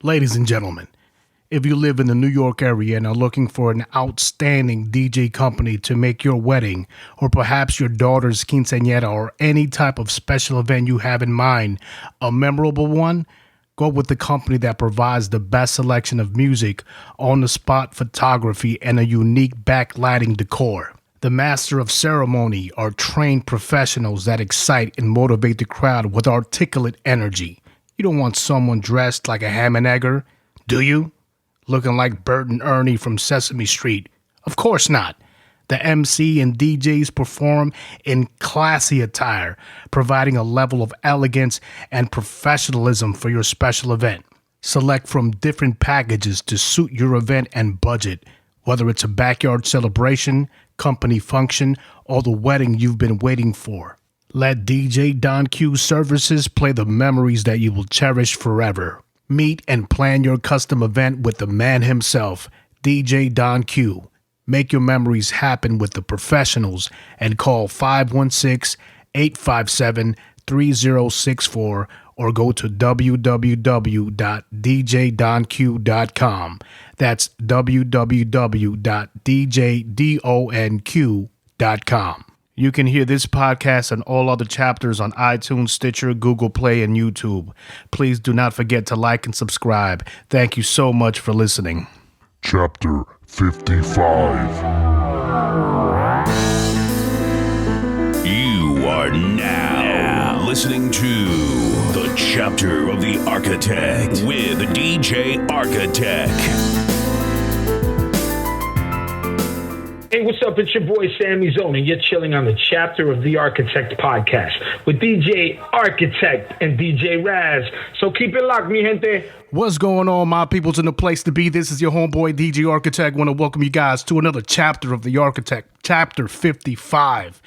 Ladies and gentlemen, if you live in the New York area and are looking for an outstanding DJ company to make your wedding or perhaps your daughter's quinceañera or any type of special event you have in mind, a memorable one, go with the company that provides the best selection of music, on-the-spot photography, and a unique backlighting decor. The master of ceremony are trained professionals that excite and motivate the crowd with articulate energy. You don't want someone dressed like a ham and egger, do you? Looking like Bert and Ernie from Sesame Street. Of course not. The MC and DJs perform in classy attire, providing a level of elegance and professionalism for your special event. Select from different packages to suit your event and budget, whether it's a backyard celebration, company function, or the wedding you've been waiting for. Let DJ Don Q's services play the memories that you will cherish forever. Meet and plan your custom event with the man himself, DJ Don Q. Make your memories happen with the professionals and call 516-857-3064 or go to www.djdonq.com. That's www.djdonq.com. You can hear this podcast and all other chapters on iTunes, Stitcher, Google Play, and YouTube. Please do not forget to like and subscribe. Thank you so much for listening. Chapter 55. You are now listening to the Chapter of the Architect with DJ Architect. Hey, what's up? It's your boy Sammy Zone, and you're chilling on the Chapter of the Architect podcast with DJ Architect and DJ Raz. So keep it locked, mi gente. What's going on, my peoples in the place to be? This is your homeboy DJ Architect. Want to welcome you guys to another Chapter of the Architect, Chapter 55.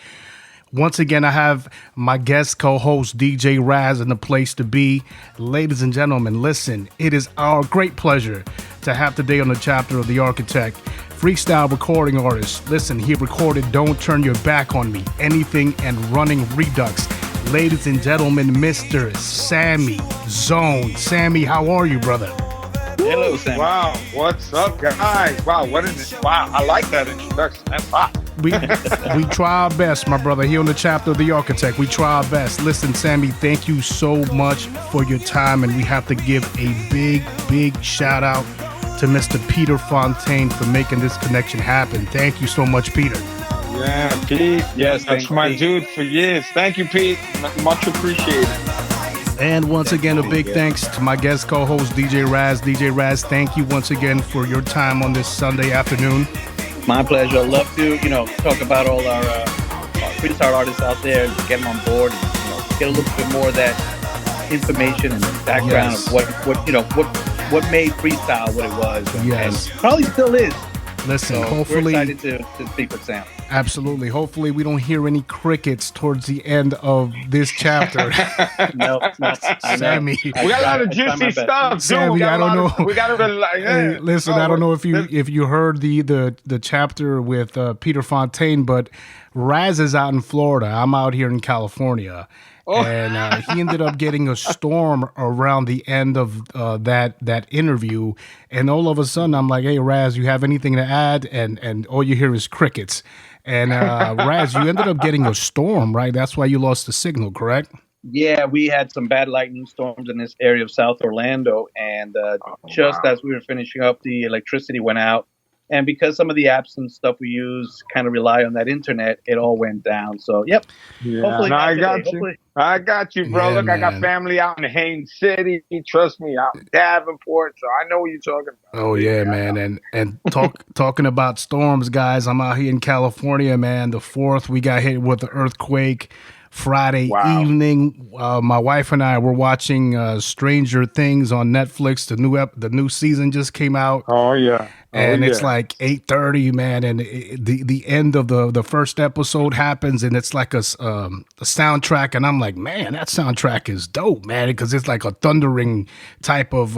Once again, I have my guest co-host DJ Raz in the place to be. Ladies and gentlemen, listen, it is our great pleasure to have today on the Chapter of the Architect Freestyle recording artist. Listen, he recorded Don't Turn Your Back on Me, Anything and Running Redux. Ladies and gentlemen, Mr. Sammy Zone. Sammy, how are you, brother? Hello, Sammy. Wow, what's up, guys? Wow, what is it? Wow, I like that introduction. That's hot. We try our best, my brother, here on the Chapter of the Architect. We try our best. Listen, Sammy, thank you so much for your time, and we have to give a big shout out to Mr. Peter Fontaine for making this connection happen. Thank you so much, Peter. Yeah, Pete. Yes, that's my dude for years. Thank you, Pete. Much appreciated. And once again, a big thanks to my guest co-host, DJ Raz. DJ Raz, thank you once again for your time on this Sunday afternoon. My pleasure. I'd love to, talk about all our freestyle artists out there and get them on board and, get a little bit more of that information and background of what made freestyle what it was. And probably still is. Listen, so hopefully we're excited to speak with Sam. Absolutely. Hopefully we don't hear any crickets towards the end of this chapter. No. Sammy. We got a lot of juicy stuff. Sammy, I don't know. We got to hey, listen, I don't know if you heard the chapter with Peter Fontaine, but Raz is out in Florida. I'm out here in California. And he ended up getting a storm around the end of that interview. And all of a sudden, I'm like, hey, Raz, you have anything to add? And all you hear is crickets. And Raz, you ended up getting a storm, right? That's why you lost the signal, correct? Yeah, we had some bad lightning storms in this area of South Orlando. And as we were finishing up, the electricity went out. And because some of the apps and stuff we use kind of rely on that internet, it all went down. So, yep. Yeah. Hopefully no, I got you. Hopefully. I got you, bro. Yeah, Look, man. I got family out in Haines City. Trust me, out in Davenport. So I know what you're talking about. Oh, yeah, man. And talking about storms, guys, I'm out here in California, man. The 4th, we got hit with the earthquake. Friday evening, my wife and I were watching Stranger Things on Netflix. The new season just came out. Oh, yeah. And it's like 8:30, man, and the end of the first episode happens, and it's like a soundtrack, and I'm like, man, that soundtrack is dope, man, because it's like a thundering type of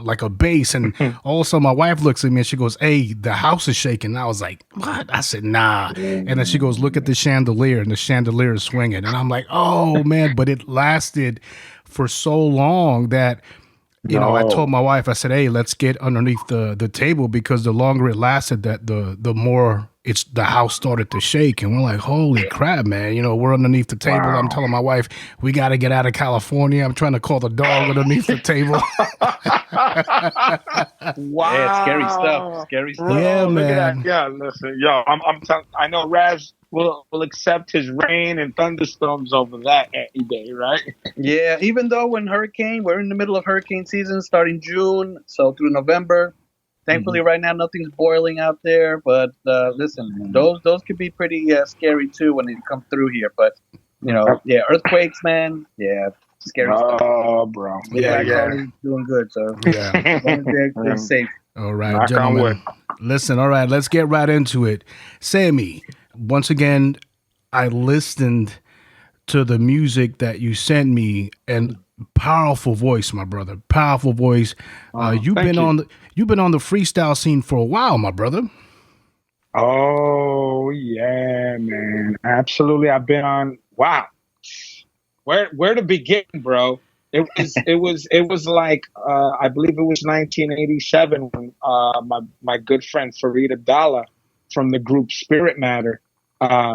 like a bass, and also my wife looks at me and she goes, hey, the house is shaking. And I was like, what? I said, nah. And then she goes, look at the chandelier, and the chandelier is swinging, and I'm like, oh man, but it lasted for so long that I No. told my wife, I said, "Hey, let's get underneath the table because the longer it lasted, that the more the house started to shake." And we're like, "Holy crap, man!" We're underneath the table. Wow. I'm telling my wife, "We got to get out of California." I'm trying to call the dog underneath the table. Wow. Yeah, scary stuff. Scary stuff. Yeah, Look at man. that. Yeah, listen, yo, I'm telling. I know Raz will accept his rain and thunderstorms over that any day, right? Yeah, even though we're in the middle of hurricane season starting June, so through November. Thankfully, right now nothing's boiling out there. But listen, those could be pretty scary too when they come through here. But earthquakes, man. Yeah, scary stuff. Oh, bro. Yeah, Carly's doing good, so Yeah. as long as they're safe. All right, Knock on gentlemen. wood. Listen, all right, let's get right into it. Sammy, once again, I listened to the music that you sent me, and powerful voice, my brother. Powerful voice. You've been on the freestyle scene for a while, my brother. Oh yeah, man. Absolutely. I've been on. Wow. Where to begin, bro? It was like I believe it was 1987 when my good friend Farid Abdallah from the group Spirit Matter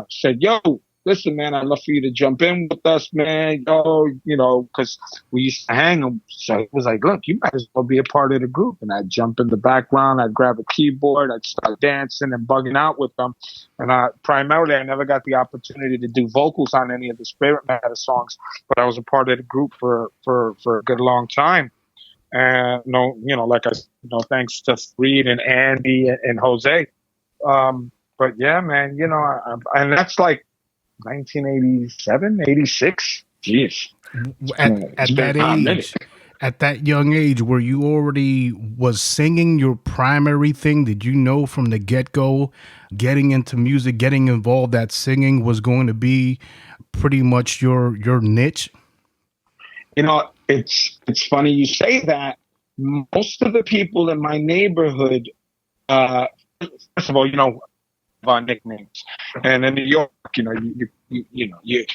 said, "Yo, listen, man, I'd love for you to jump in with us, man. Yo, because we used to hang." So he was like, "Look, you might as well be a part of the group." And I'd jump in the background, I'd grab a keyboard, I'd start dancing and bugging out with them. And primarily, I never got the opportunity to do vocals on any of the Spirit Matter songs, but I was a part of the group for a good long time. And like I said, thanks to Reed and Andy and Jose. But yeah, man, and that's like 1987, 86. Jeez. At that young age, were you already was singing your primary thing? Did you know from the get-go, getting into music, getting involved, that singing was going to be pretty much your niche? It's funny you say that. Most of the people in my neighborhood, first of all, our nicknames, and in New York,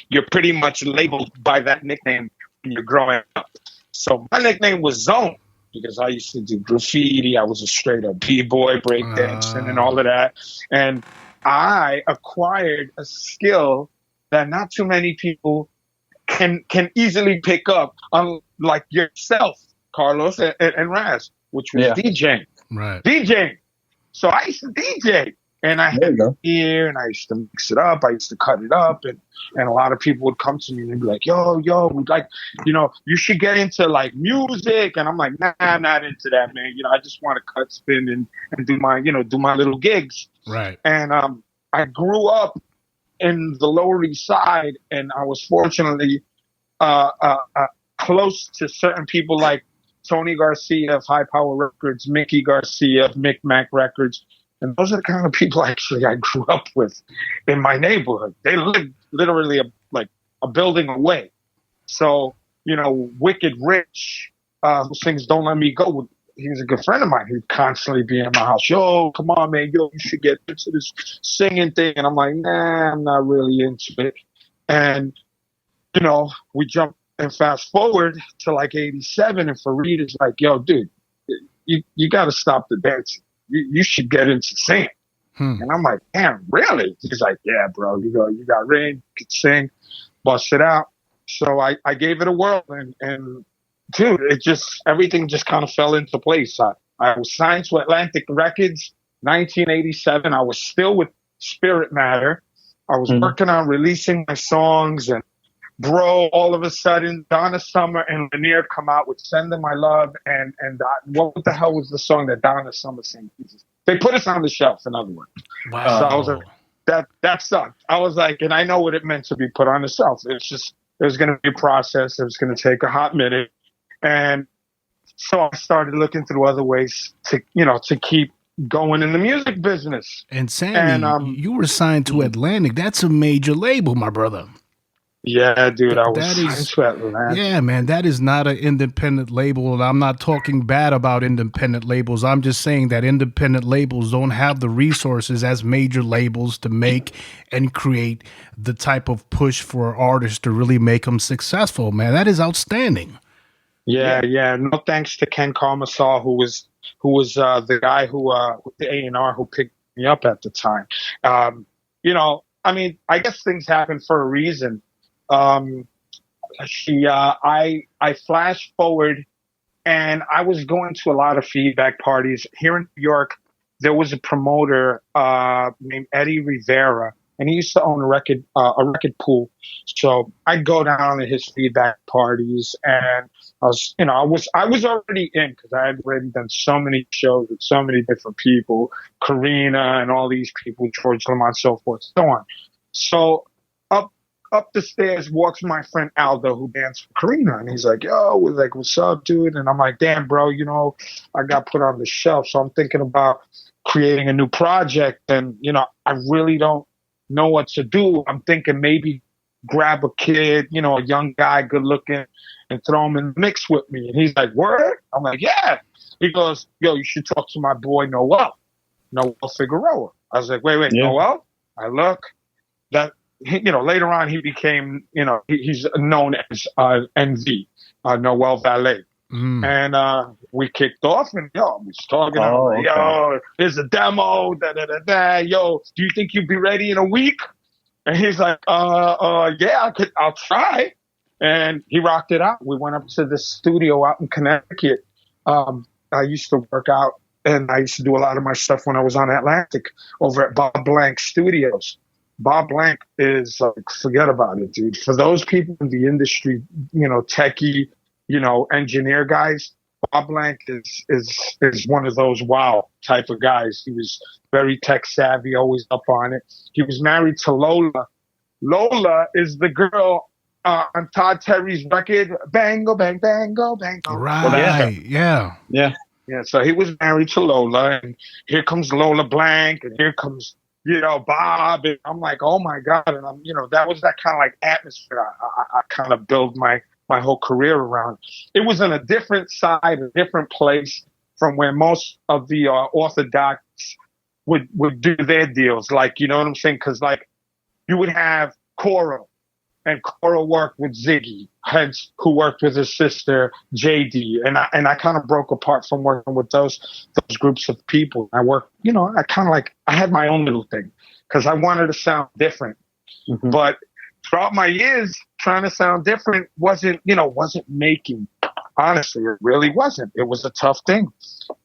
you're pretty much labeled by that nickname when you're growing up. So my nickname was Zone because I used to do graffiti. I was a straight up b-boy, breakdancing, and all of that. And I acquired a skill that not too many people can easily pick up, unlike yourself, Carlos and Raz, which was DJing. Right. DJing. So I used to DJ. And I had it here, and I used to mix it up. I used to cut it up, and a lot of people would come to me and they'd be like, "Yo, we'd like, you should get into like music." And I'm like, "Nah, I'm not into that, man. I just want to cut, spin, and do my little gigs." Right. And I grew up in the Lower East Side, and I was fortunately close to certain people like Tony Garcia of High Power Records, Mickey Garcia of Mick Mac Records. And those are the kind of people actually I grew up with in my neighborhood. They lived literally a building away. So, Wicked Rich, who sings Don't Let Me Go, he's a good friend of mine. He'd constantly be in my house. "Yo, come on, man. Yo, you should get into this singing thing." And I'm like, "Nah, I'm not really into it." And, we jump and fast forward to like 87. And Farid is like, "Yo, dude, you got to stop the dancing. You should get into singing." And I'm like, "Damn, really?" He's like, "Yeah, bro, you got range, you can sing, bust it out." So I gave it a whirl, and dude, everything just kind of fell into place. I was signed to Atlantic Records, 1987. I was still with Spirit Matter. I was working on releasing my songs, and bro, all of a sudden, Donna Summer and Lanier come out with "Sending My Love," and what the hell was the song that Donna Summer sang? They put us on the shelf, in other words. Wow. So I was like, that sucked. I was like, and I know what it meant to be put on the shelf. It's just, it was going to be a process. It was going to take a hot minute. And so I started looking through other ways to keep going in the music business. And Sammy, you were signed to Atlantic. That's a major label, my brother. Yeah, dude, I was signed to Atlantic. Yeah, man, that is not an independent label. And I'm not talking bad about independent labels. I'm just saying that independent labels don't have the resources as major labels to make and create the type of push for artists to really make them successful, man. That is outstanding. Yeah. No thanks to Ken Carmasol, who was the guy who the A&R who picked me up at the time. I mean, I guess things happen for a reason. I flash forward, and I was going to a lot of feedback parties here in New York. There was a promoter named Eddie Rivera, and he used to own a record pool. So I'd go down to his feedback parties, and I was already in because I had already done so many shows with so many different people, Karina and all these people, George Lamont, so forth, so on. So up the stairs walks my friend Aldo, who danced for Karina, and he's like, "Yo, we're like, what's up, dude?" And I'm like, "Damn, bro, I got put on the shelf, so I'm thinking about creating a new project, and I really don't know what to do. I'm thinking maybe grab a kid, a young guy, good looking, and throw him in the mix with me." And he's like, "Word?" I'm like, "Yeah." He goes, "Yo, you should talk to my boy Noel Figueroa." I was like, "Wait, yeah. Noel?" I look. That later on he became, he's known as NV, Noel Valet. And we kicked off, and I was talking. I'm like, "Yo, here's a demo. Yo, do you think you'd be ready in a week?" And he's like, yeah, I'll try." And he rocked it out. We went up to the studio out in Connecticut. I used to work out, and I used to do a lot of my stuff when I was on Atlantic over at Bob Blank Studios. Bob Blank is forget about it, dude. For those people in the industry, techie, engineer guys, Bob Blank is one of those wow type of guys. He was very tech savvy, always up on it. He was married to Lola. Lola is the girl on Todd Terry's record, Bango, Bang, Bango, Bango. Right, yeah. So he was married to Lola, and here comes Lola Blank, and here comes Bob, and I'm like, oh my God. And I'm, that was that kind of like atmosphere I kind of built my whole career around. It was in a different side, a different place from where most of the Orthodox would do their deals. Like, you know what I'm saying? Cause like you would have Cora, and Cora worked with Ziggy, hence who worked with his sister JD, and I kind of broke apart from working with those groups of people. I worked, I kind of like I had my own little thing because I wanted to sound different. Mm-hmm. But throughout my years, trying to sound different wasn't making. Honestly, it really wasn't. It was a tough thing,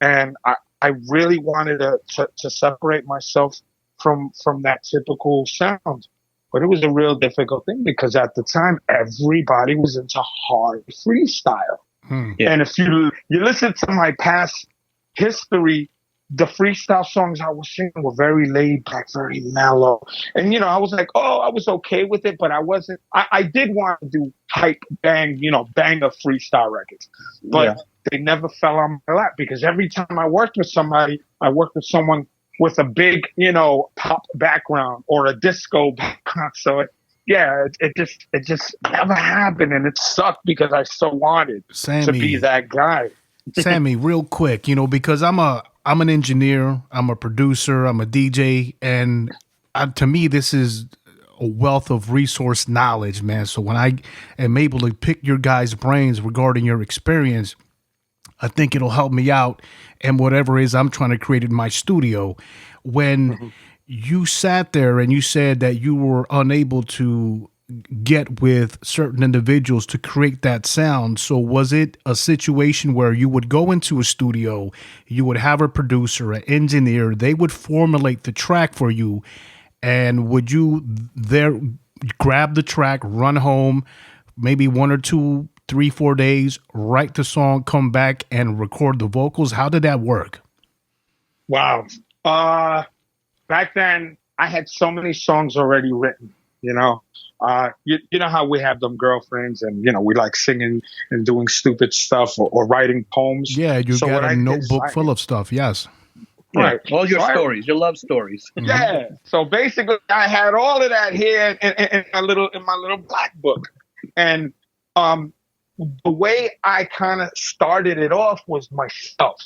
and I really wanted to separate myself from that typical sound. But it was a real difficult thing because at the time, everybody was into hard freestyle. Yeah. And if you listen to my past history, the freestyle songs I was singing were very laid back, very mellow. And, I was like, I was okay with it, but I wasn't. I did want to do hype, bang, banger freestyle records. But they never fell on my lap because every time I worked with somebody, I worked with someone with a big, pop background or a disco background. So it just never happened, and it sucked because I so wanted to be that guy. Sammy, real quick, because I'm an engineer, I'm a producer, I'm a DJ, and to me this is a wealth of resource knowledge, man. So when I am able to pick your guys' brains regarding your experience, I think it'll help me out and whatever it is I'm trying to create in my studio. When you sat there and you said that you were unable to get with certain individuals to create that sound, so was it a situation where you would go into a studio, you would have a producer, an engineer, they would formulate the track for you, and would you there grab the track, run home, maybe 1 or 2, 3, 4 days, write the song, come back and record the vocals? How did that work? Wow. Back then I had so many songs already written, you know how we have them girlfriends and, we like singing and doing stupid stuff or writing poems. Yeah. You got a notebook full of stuff. Yes. Right. All your stories, your love stories. Yeah. So basically I had all of that here in my little black book. And, the way I kind of started it off was myself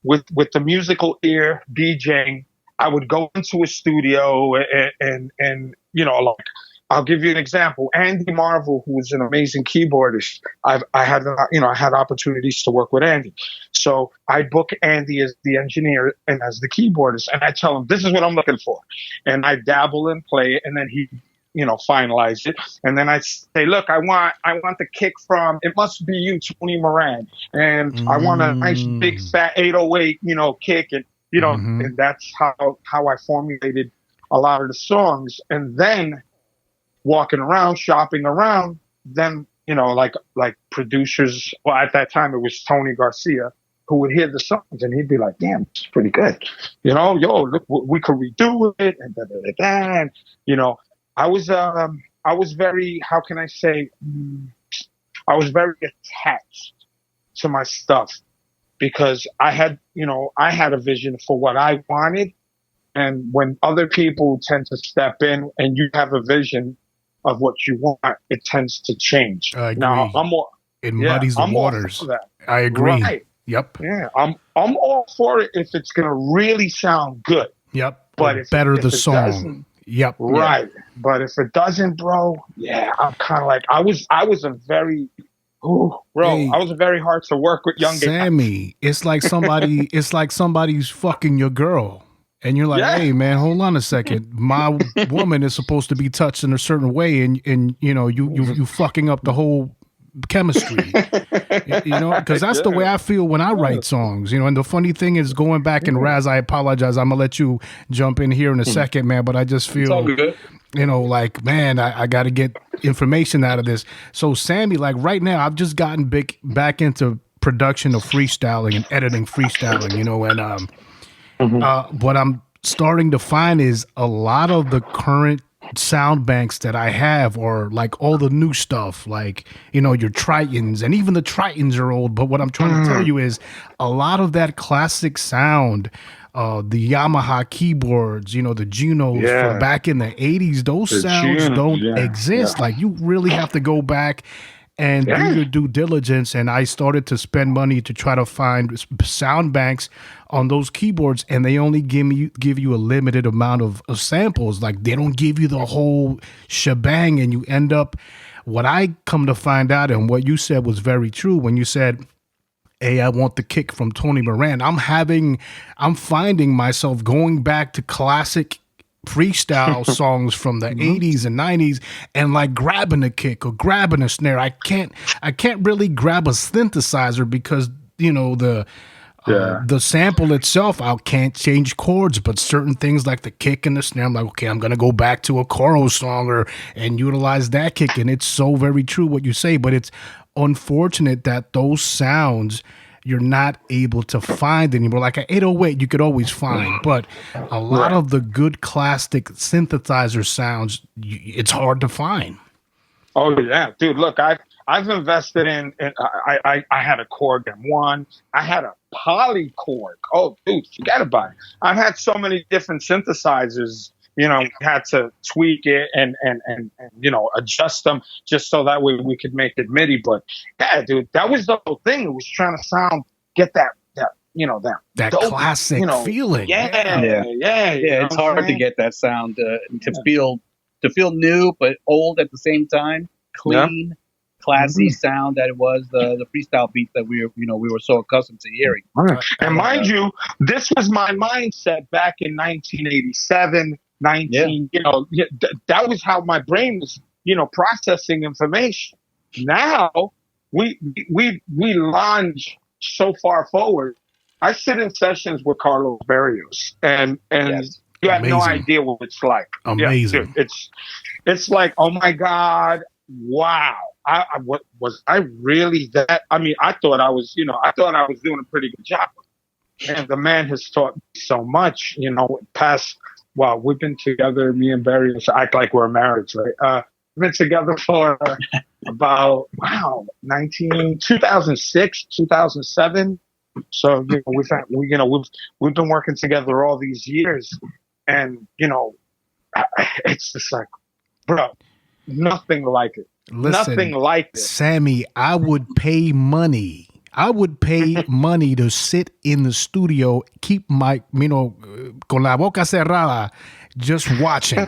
with the musical ear DJing. I would go into a studio and like I'll give you an example. Andy Marvel, who was an amazing keyboardist, I had opportunities to work with Andy. So I book Andy as the engineer and as the keyboardist, and I tell him this is what I'm looking for, and I dabble and play it, and then he finalize it, and then I say, look, I want the kick from It Must Be You, Tony Moran, and I want a nice big fat 808 kick, and and that's how I formulated a lot of the songs. And then walking around, shopping around, then, like producers, well, at that time it was Tony Garcia, who would hear the songs and he'd be like, damn, it's pretty good. Yo, look, we could redo it, and da-da-da-da. And, I was very, how can I say, I was very attached to my stuff because I had a vision for what I wanted. And when other people tend to step in and you have a vision of what you want, it tends to change. I agree. Now, it muddies the waters. I agree. Right. Yep. Yeah, I'm all for it if it's gonna really sound good. Yep. But if the song. Yep. Right. Yeah. But if it doesn't, bro, yeah, I'm kind of like I was a very I was very hard to work with young Sammy. It's like somebody's fucking your girl. And you're like, hey man, hold on a second. My woman is supposed to be touched in a certain way, and you fucking up the whole chemistry. Because that's the way I feel when I write songs. And the funny thing is, going back and Raz, I apologize. I'm gonna let you jump in here in a second, man. But I just feel, like, man, I got to get information out of this. So Sammy, like right now, I've just gotten back into production of freestyling and editing freestyling. What I'm starting to find is a lot of the current sound banks that I have, or like all the new stuff, like, your Tritons, and even the Tritons are old. But what I'm trying to tell you is a lot of that classic sound, the Yamaha keyboards, the Junos from back in the 80s, those sounds don't exist. Like, you really have to go back and do your due diligence. And I started to spend money to try to find sound banks on those keyboards, and they only give you a limited amount of samples. Like, they don't give you the whole shebang, and you end up, what I come to find out, and what you said was very true when you said, hey, I want the kick from Tony Moran. I'm finding myself going back to classic freestyle songs from the 80s and 90s and like grabbing a kick or grabbing a snare. I can't really grab a synthesizer because the sample itself, I can't change chords, but certain things like the kick and the snare, I'm like, okay, I'm gonna go back to a Coro song and utilize that kick. And it's so very true what you say, but it's unfortunate that those sounds you're not able to find anymore. Like an 808 you could always find, but a lot of the good classic synthesizer sounds, it's hard to find. Oh yeah, dude, look, I've invested in I had a Korg M1, I had a Poly Korg. Oh dude, forget about it. I've had so many different synthesizers, had to tweak it and adjust them just so that way we could make it MIDI. But yeah, dude, that was the whole thing. It was trying to get that dope, classic feeling. Yeah. It's hard to get that sound to feel new but old at the same time. Clean, classy sound that it was the freestyle beats that we were so accustomed to hearing. And mind you, this was my mindset back in 1987. That was how my brain was, processing information. Now we launch so far forward. I sit in sessions with Carlos Barrios, and you have no idea what it's like. Amazing. Yeah, dude, it's like, oh my God, wow. Was I really that? I mean, I thought I was doing a pretty good job. And the man has taught me so much, past. Well, we've been together, me and Barrios, act like we're married, right? We've been together for about 2006, 2007. So we've been working together all these years, and it's just like, bro, nothing like it. Listen, nothing like it. Sammy, I would pay money. To sit in the studio, keep my, con la boca cerrada, just watching.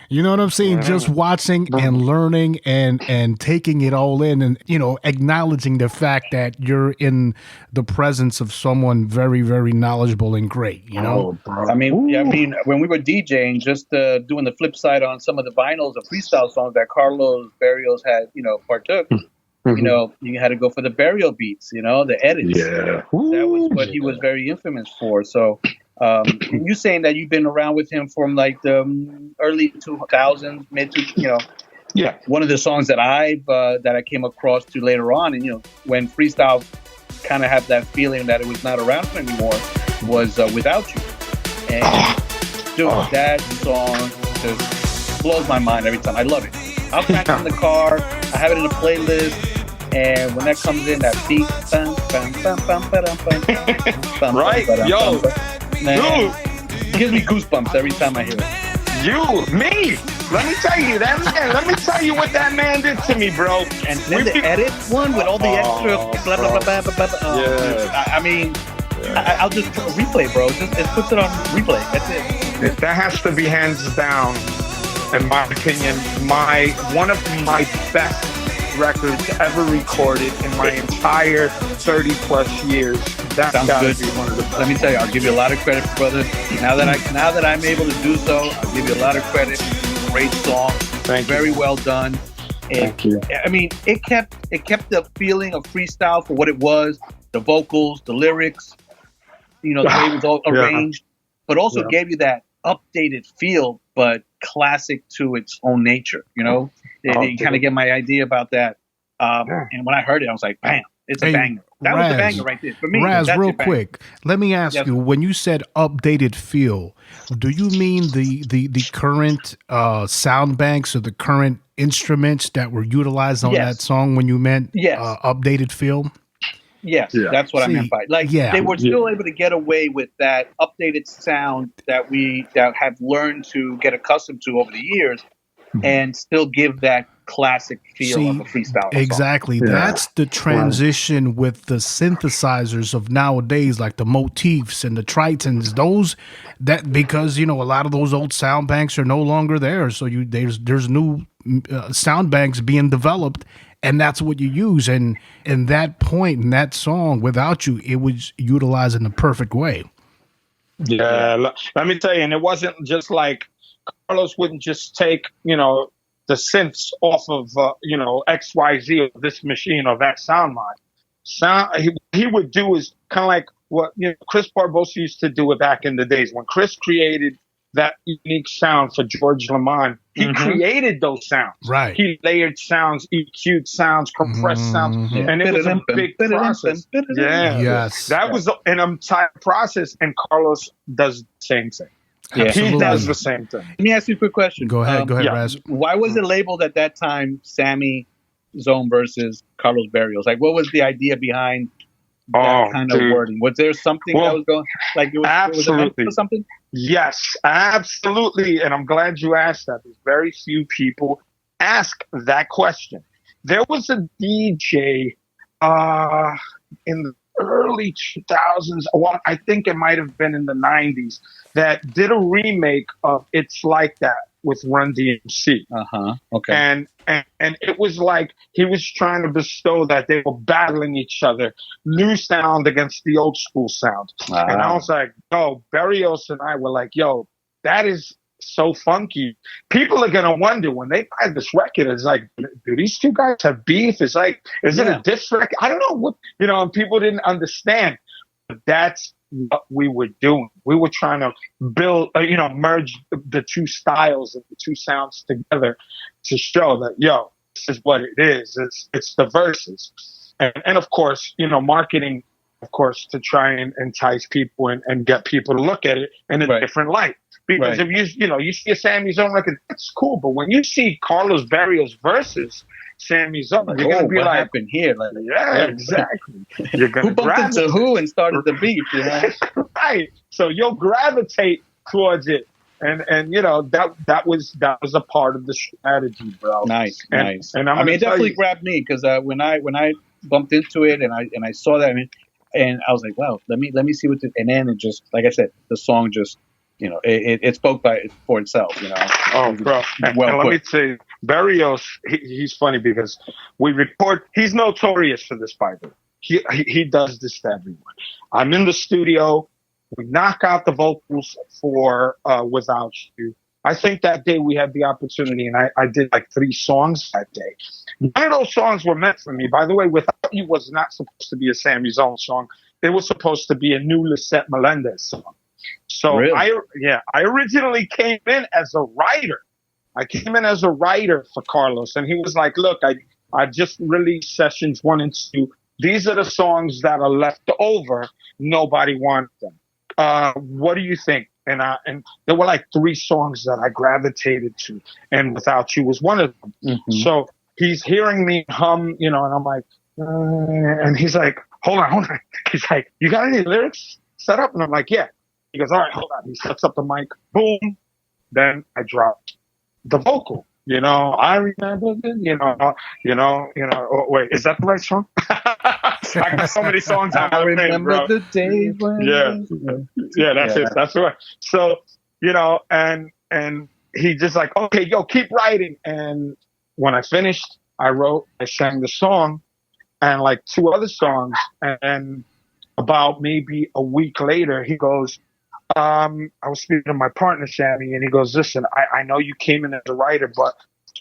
You know what I'm saying? Just watching and learning and taking it all in, and acknowledging the fact that you're in the presence of someone very, very knowledgeable and great. Bro. I mean, when we were DJing, just doing the flip side on some of the vinyls of freestyle songs that Carlos Barrios had, partook. You had to go for the Barrio beats, the edits. Yeah. That was what he was very infamous for. So, you saying that you've been around with him from like the early 2000s, Yeah. One of the songs that I came across to later on, and when freestyle kind of had that feeling that it was not around anymore, was Without You. And dude, that song just blows my mind every time. I love it. I'll crack it in the car. I have it in a playlist. And when that comes in, that beat, Right, yo, man, it gives me goosebumps every time I hear it. Me. Let me tell you that man. Let me tell you what that man did to me, bro. And then the edit one with all the extra blah blah blah blah blah. I mean, I'll just replay, bro. It puts it on replay. That's it. That has to be hands down, in my opinion, one of my best records ever recorded in my entire 30 plus years. That's gotta be one of the best. Let me tell you, I'll give you a lot of credit, brother. Now that I'm able to do so, I'll give you a lot of credit. Great song. Thank you. Very well done. Thank you. I mean, it kept the feeling of freestyle for what it was, the vocals, the lyrics, the way it was all arranged, but also gave you that updated feel, but classic to its own nature, You kind of get my idea about that. And when I heard it, I was like, bam, it's a banger. That was a banger right there. For me, Raz, real quick, let me ask you, when you said updated feel, do you mean the current sound banks or the current instruments that were utilized on that song when you meant updated feel? Yes, that's what I meant by it. They were still able to get away with that updated sound that we have learned to get accustomed to over the years, and still give that classic feel of a freestyle song. Exactly. Yeah. That's the transition with the synthesizers of nowadays, like the motifs and the tritons. Because a lot of those old sound banks are no longer there. So there's new sound banks being developed. And that's what you use. And in that point, in that song, Without You, it was utilized in the perfect way. Yeah, let me tell you, and it wasn't just like Carlos wouldn't just take, the synths off of, XYZ of this machine or that sound line. He would do is kind of like what Chris Barbosa used to do it back in the days when Chris created that unique sound for George Lamond. He created those sounds. Right. He layered sounds, EQ'd sounds, compressed sounds, and it was a big process. Yeah. Yes. That was an entire process, and Carlos does the same thing. Yeah. He does the same thing. Let me ask you a quick question. Go ahead, Raz. Why was it labeled at that time Sammy Zone versus Carlos Barrios? Like, what was the idea behind that kind of wording? Was there something that was going, like it was, absolutely. It was something? Yes, absolutely. And I'm glad you asked that. There's very few people ask that question. There was a DJ in the early 2000s, or I think it might have been in the 90s, that did a remake of It's Like That with Run DMC. Okay. And it was like he was trying to bestow that they were battling each other, new sound against the old school sound. And I was like, Barrios and I were like, that is so funky. People are gonna wonder when they buy this record. It's like, do these two guys have beef? It's like, is it a diss record? I don't know what and people didn't understand. But that's what we were doing. We were trying to build, merge the two styles and the two sounds together to show that, this is what it is. It's the verses, and of course, marketing, of course, to try and entice people and get people to look at it in a different light. Because if you see a Sammy Zone record, that's cool. But when you see Carlos Barrios versus Sammy Zone, you're gonna be what like, happened here? Like, yeah, exactly. You're gonna who bumped into who and started the beef? Right. So you'll gravitate towards it, and that was a part of the strategy, bro. Nice. And it definitely grabbed me because when I bumped into it and I saw that and I was like, wow, let me see and then it just, like I said, the song just it spoke for itself. Oh, bro. And let me tell you, Barrios, he's funny because we record. He's notorious for this, by the way. He does this to everyone. I'm in the studio. We knock out the vocals for Without You. I think that day we had the opportunity, and I did like 3 songs that day. None of those songs were meant for me. By the way, Without You was not supposed to be a Sammy Zone song. It was supposed to be a new Lisette Melendez song. So really? I originally came in as a writer. I came in as a writer for Carlos, and he was like, "Look, I just released sessions 1 and 2. These are the songs that are left over. Nobody wanted them. What do you think?" And there were like 3 songs that I gravitated to, and Without You was one of them. Mm-hmm. So he's hearing me hum, and I'm like, and he's like, hold on. He's like, "You got any lyrics set up?" And I'm like, "Yeah." He goes, "All right, hold on." He sets up the mic. Boom. Then I dropped the vocal. I remember the, oh, wait, is that the right song? I got so many songs on my remember bro. The day when that's it. That's right. So, and he just like, "Okay, yo, keep writing." And when I finished, I sang the song and like 2 other songs. And about maybe a week later, he goes, I was speaking to my partner, Sammy, and he goes, "Listen, I know you came in as a writer, but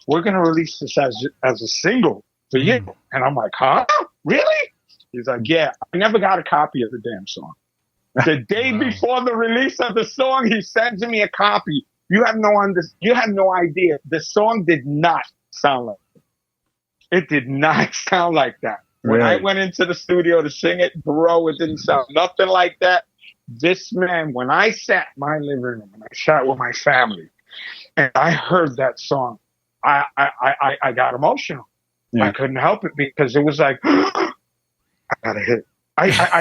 we're going to release this as a single for you." And I'm like, "Huh? Really?" He's like, "Yeah, I never got a copy of the damn song." The day before the release of the song, he sends me a copy. You have no idea. The song did not sound like that. It did not sound like that. When I went into the studio to sing it, bro, it didn't sound nothing like that. This man, when I sat in my living room and I sat with my family and I heard that song, I got emotional. Yeah. I couldn't help it because it was like, I got a hit. I got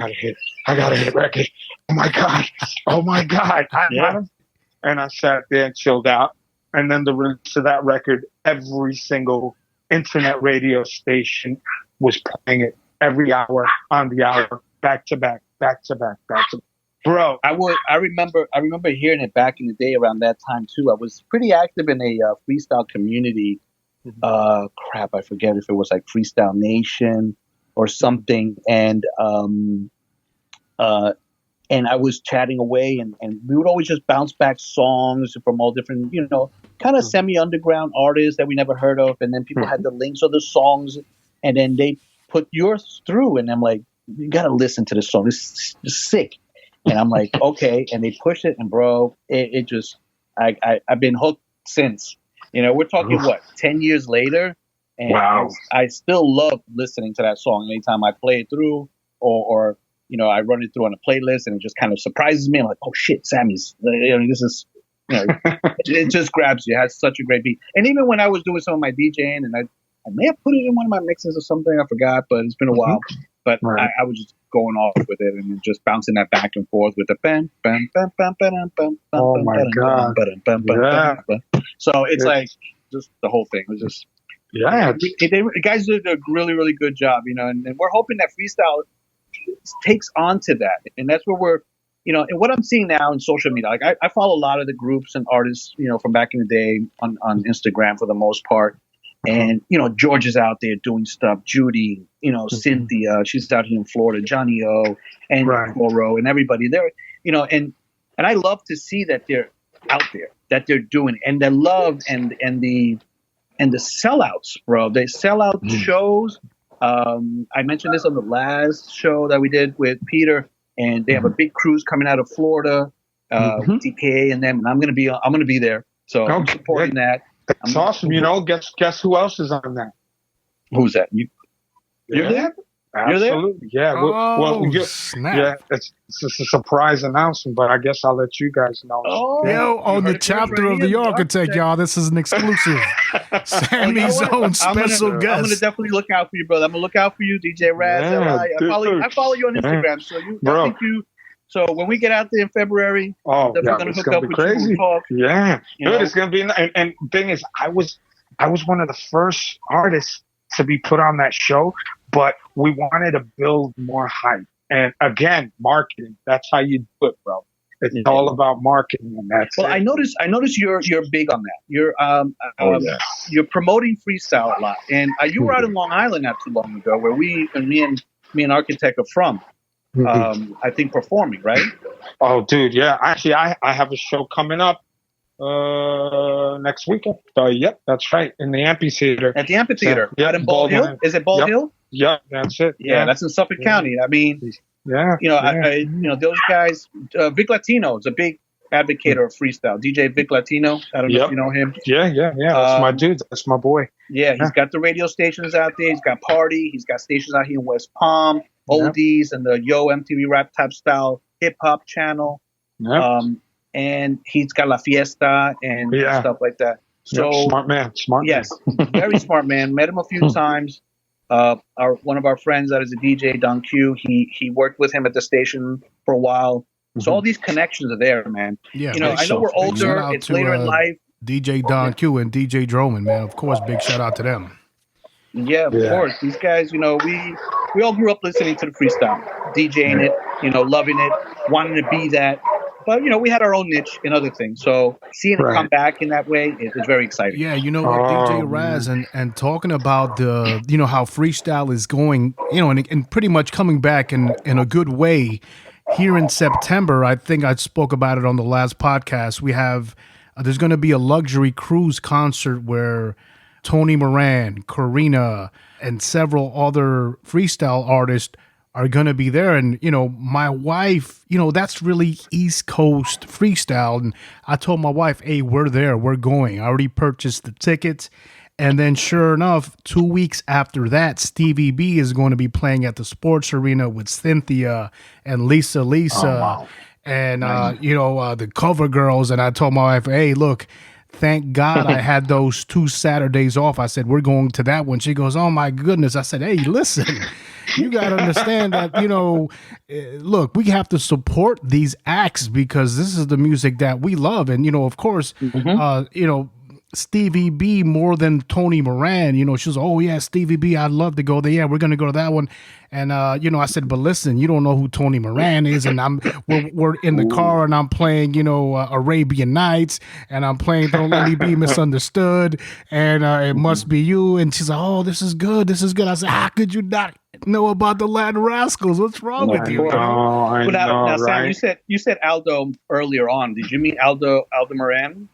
a hit. I got a hit record. Oh my God. And I sat there and chilled out. And then the release of that record, every single internet radio station was playing it every hour on the hour. Back to back. Bro, I remember hearing it back in the day around that time too. I was pretty active in a freestyle community. I forget if it was like Freestyle Nation or something. And I was chatting away, and we would always just bounce back songs from all different, kind of semi-underground artists that we never heard of. And then people had the links of the songs, and then they put yours through, and I'm like, "You got to listen to this song. This is sick." And I'm like, "Okay." And they push it, and bro, it just, I've been hooked since. We're talking 10 years later, and wow. I still love listening to that song anytime I play it through, or I run it through on a playlist, and it just kind of surprises me. I'm like, "Oh shit, Sammy's, this is," it just grabs you. It has such a great beat. And even when I was doing some of my DJing, and I may have put it in one of my mixes or something, I forgot, but it's been a while. But I was just going off with it and just bouncing that back and forth with the bam, bam, bam, bam, bam, bam. Oh my God. So it's like just the whole thing. It was just, the guys did a really, really good job, and we're hoping that freestyle takes on to that. And that's where we're, and what I'm seeing now in social media, like I follow a lot of the groups and artists, from back in the day on Instagram for the most part. And, George is out there doing stuff. Judy, Cynthia, she's out here in Florida, Johnny O, and Coro, and everybody there, and I love to see that they're out there, that they're doing it. And the love and the sellouts, bro. They sell out shows. I mentioned this on the last show that we did with Peter, and they have a big cruise coming out of Florida, DK and them, and I'm gonna be there. So I'm supporting that. That's awesome. Guess who else is on that? Who's that? You're there? Absolutely. Yeah. It's a surprise announcement, but I guess I'll let you guys know. On the chapter of the Architect, y'all, this is an exclusive. Sammy Zone special guest. I'm gonna definitely look out for you, brother. I'm gonna look out for you, DJ Raz. I follow you on Instagram, so I think you. So when we get out there in February, we're gonna hook up with you and talk. Yeah, dude, it's gonna be. And thing is, I was one of the first artists to be put on that show, but we wanted to build more hype. And again, marketing. That's how you do it, bro. It's all about marketing, and that's Well, it. I noticed you're big on that. You're promoting freestyle a lot, and you were out in Long Island not too long ago, where me and Architect are from. I think performing, right? Oh, dude, yeah. Actually, I have a show coming up next weekend. Yep, that's right, in the amphitheater. At the amphitheater, So, out in Bald Hill. Is it Bald Hill? Yep, that's it. Yeah, that's in Suffolk County. I mean, those guys. Vic Latino is a big advocate of freestyle. DJ Vic Latino. I don't know if you know him. Yeah. That's my dude. That's my boy. Yeah, he's got the radio stations out there. He's got Party. He's got stations out here in West Palm, Oldies, and the Yo MTV Rap type style hip hop channel. Yep. And he's got La Fiesta and stuff like that. So smart man. Yes, very smart man. Met him a few times. One of our friends that is a DJ, Don Q, he worked with him at the station for a while. So all these connections are there, man. Yeah, I know we're older. It's later in life. DJ Don Q and DJ Droman, man. Of course, big shout out to them. Yeah, of course. These guys, we all grew up listening to the freestyle, DJing it, loving it, wanting to be that. But, we had our own niche in other things. So seeing it come back in that way is very exciting. Yeah, you know what, DJ Raz, and talking about the, how freestyle is going, and pretty much coming back in a good way here in September. I think I spoke about it on the last podcast. We have, there's going to be a luxury cruise concert where Tony Moran, Karina, and several other freestyle artists are going to be there. And, my wife, that's really East Coast freestyle. And I told my wife, hey, we're there. We're going. I already purchased the tickets. And then sure enough, 2 weeks after that, Stevie B is going to be playing at the Sports Arena with Cynthia and Lisa. And, the Cover Girls. And I told my wife, hey, look, thank God I had those 2 Saturdays off. I said, we're going to that one. She goes, oh, my goodness. I said, hey, listen, you got to understand that, look, we have to support these acts because this is the music that we love. And, of course, Stevie B more than Tony Moran. She was, oh, yeah, Stevie B, I'd love to go there. Yeah, we're going to go to that one. And, I said, but listen, you don't know who Tony Moran is. And we're in the car and I'm playing, Arabian Nights and I'm playing Don't Let Me Be Misunderstood and It Must Be You. And she's like, oh, this is good. This is good. I said, how could you not know about the Latin Rascals? What's wrong with you? Now, Sam, you said Aldo earlier on. Did you mean Aldo Moran?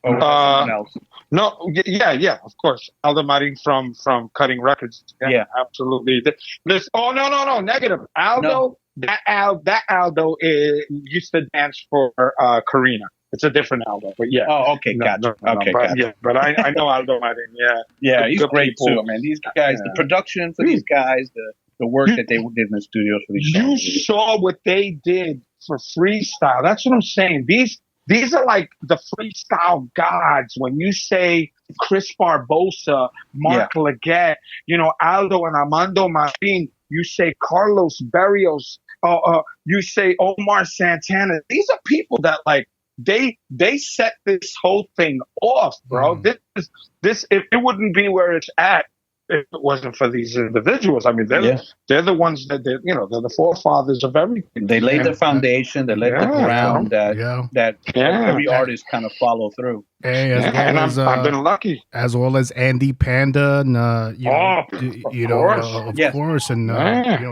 Or someone else? No, yeah, of course. Aldo Marin from Cutting Records. Yeah, absolutely. No, negative. Aldo, that Aldo used to dance for Karina. It's a different Aldo, but yeah. Oh, okay, gotcha. Gotcha. Yeah, but I know Aldo Marin. Yeah, yeah, he's great too, man. These guys, the production for these guys, the work that they did in the studios for these guys. You saw what they did for freestyle. That's what I'm saying. These are like the freestyle gods. When you say Chris Barbosa, Mark Leggett, Aldo and Armando Marin, you say Carlos Barrios, you say Omar Santana. These are people that they set this whole thing off, bro. This if it wouldn't be where it's at if it wasn't for these individuals. I mean, they're the ones that they're the forefathers of everything. They laid the foundation, they laid the ground that every artist kind of follow through. Hey, I've been lucky. As well as Andy Panda and of course, and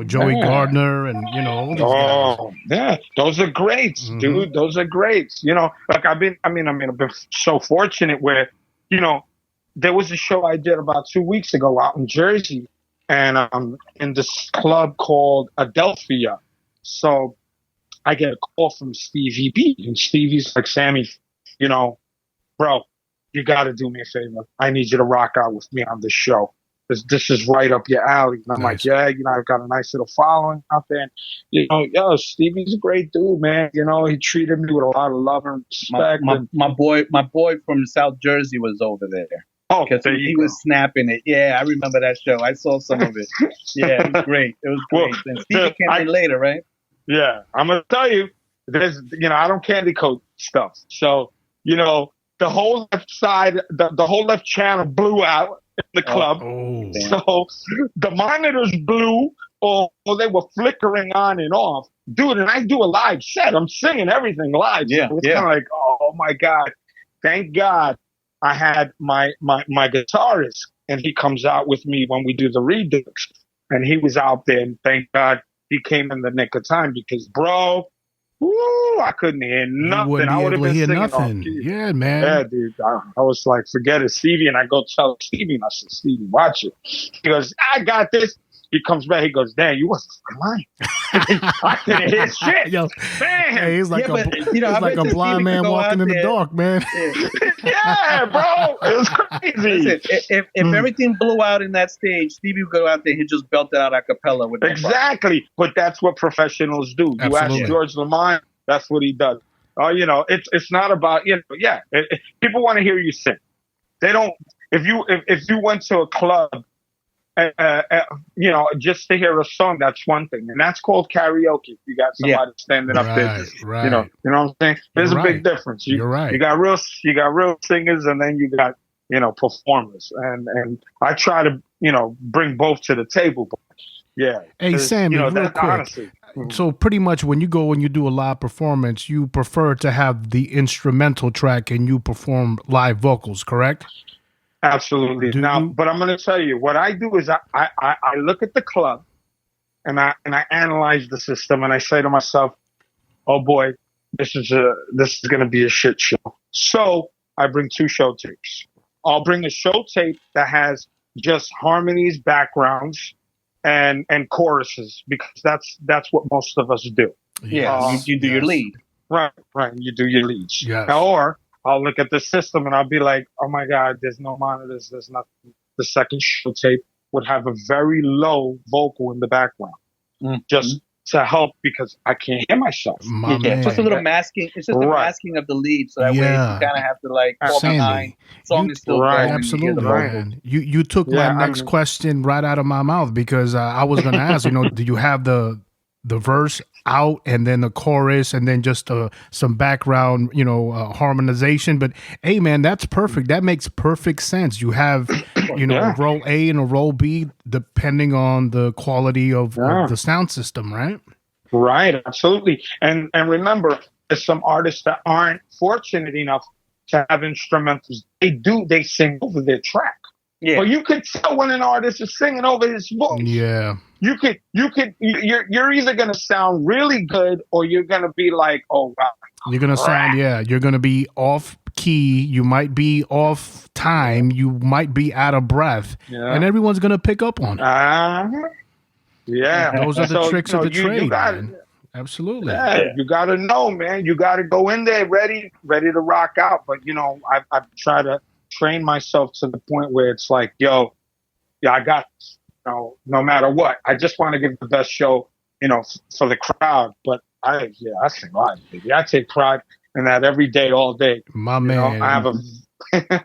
Joey Gardner and all these guys. Yeah, those are greats, dude. Those are greats. I've been so fortunate where there was a show I did about 2 weeks ago out in Jersey, and in this club called Adelphia. So I get a call from Stevie B, and Stevie's like, Sammy, bro, you got to do me a favor. I need you to rock out with me on this show. This is right up your alley. And I'm like, yeah, I've got a nice little following out there. And, Stevie's a great dude, man. He treated me with a lot of love and respect. My boy from South Jersey was over there. Oh, because he was snapping it. Yeah, I remember that show. I saw some of it. Yeah, it was great. And Stevie came in later, right? Yeah, I'm gonna tell you, there's I don't candy coat stuff. So the whole left side, the whole left channel blew out in the club. So the monitors blew, or they were flickering on and off. Dude, and I do a live set. I'm singing everything live. Yeah, So it's kind of like, oh my God. Thank God I had my guitarist, and he comes out with me when we do the redux. And he was out there, and thank God he came in the nick of time because, bro, woo, I couldn't hear nothing. You wouldn't I be would able have to been hear singing off nothing. key. Yeah, man. Yeah, dude. I was like, forget it, Stevie. And I go tell Stevie, and I said, Stevie, watch it. He goes, I got this. He comes back. He goes, damn, you wasn't lying. I couldn't hear shit. Yo, Man. hey, he's like he's like a blind man walking in the dark, man. Yeah, bro. It was crazy. Listen, if everything blew out in that stage, Stevie would go out there and he'd just belt it out a cappella with no exactly. But that's what professionals do. You Absolutely. ask George Lamond, that's what he does. You know, it's not about, you know, yeah. People want to hear you sing. They don't. If you went to a club, you know, just to hear a song, that's one thing, and that's called karaoke. You got somebody standing up there, right. you know what I'm saying. There's You're a big difference. You're right. You got real singers, and then you got, you know, performers, and I try to, you know, bring both to the table. But yeah. Hey, Sammy, you know, real quick. honestly. So pretty much when you go and you do a live performance, you prefer to have the instrumental track and you perform live vocals, correct? Absolutely. But I'm going to tell you what I do is I look at the club and I analyze the system and I say to myself, oh boy, this is going to be a shit show. So I bring 2 show tapes. I'll bring a show tape that has just harmonies, backgrounds, and choruses, because that's what most of us do. Yeah, you do your lead. Right. You do your leads. Yes. Or I'll look at the system and I'll be like, oh my God, there's no monitors, there's nothing. The second show tape would have a very low vocal in the background, just to help, because I can't hear myself. It's just a little masking. It's just a masking of the lead, so that way you kind of have to like fall behind. Song is still going. Absolutely, man. You took my next question right out of my mouth, because I was going to ask, you know, do you have the verse out and then the chorus and then just some background, you know, harmonization? But hey, man, that's perfect. That makes perfect sense. You have, you know, role A and a role B depending on the quality of the sound system, right? Right, absolutely. And remember, there's some artists that aren't fortunate enough to have instrumentals. They sing over their track. Yeah. But you could tell when an artist is singing over his voice. Yeah. You're either going to sound really good, or you're going to be like, oh, wow. You're going to sound, you're going to be off key. You might be off time. You might be out of breath. Yeah. And everyone's going to pick up on it. Yeah. Those are the tricks of the trade, man. Absolutely. Yeah, you got to know, man. You got to go in there ready to rock out. But, you know, I try to train myself to the point where it's like, yo, I got this. No matter what, I just want to give the best show, you know, for the crowd. But I sing live, baby. I take pride in that every day, all day. My man. I have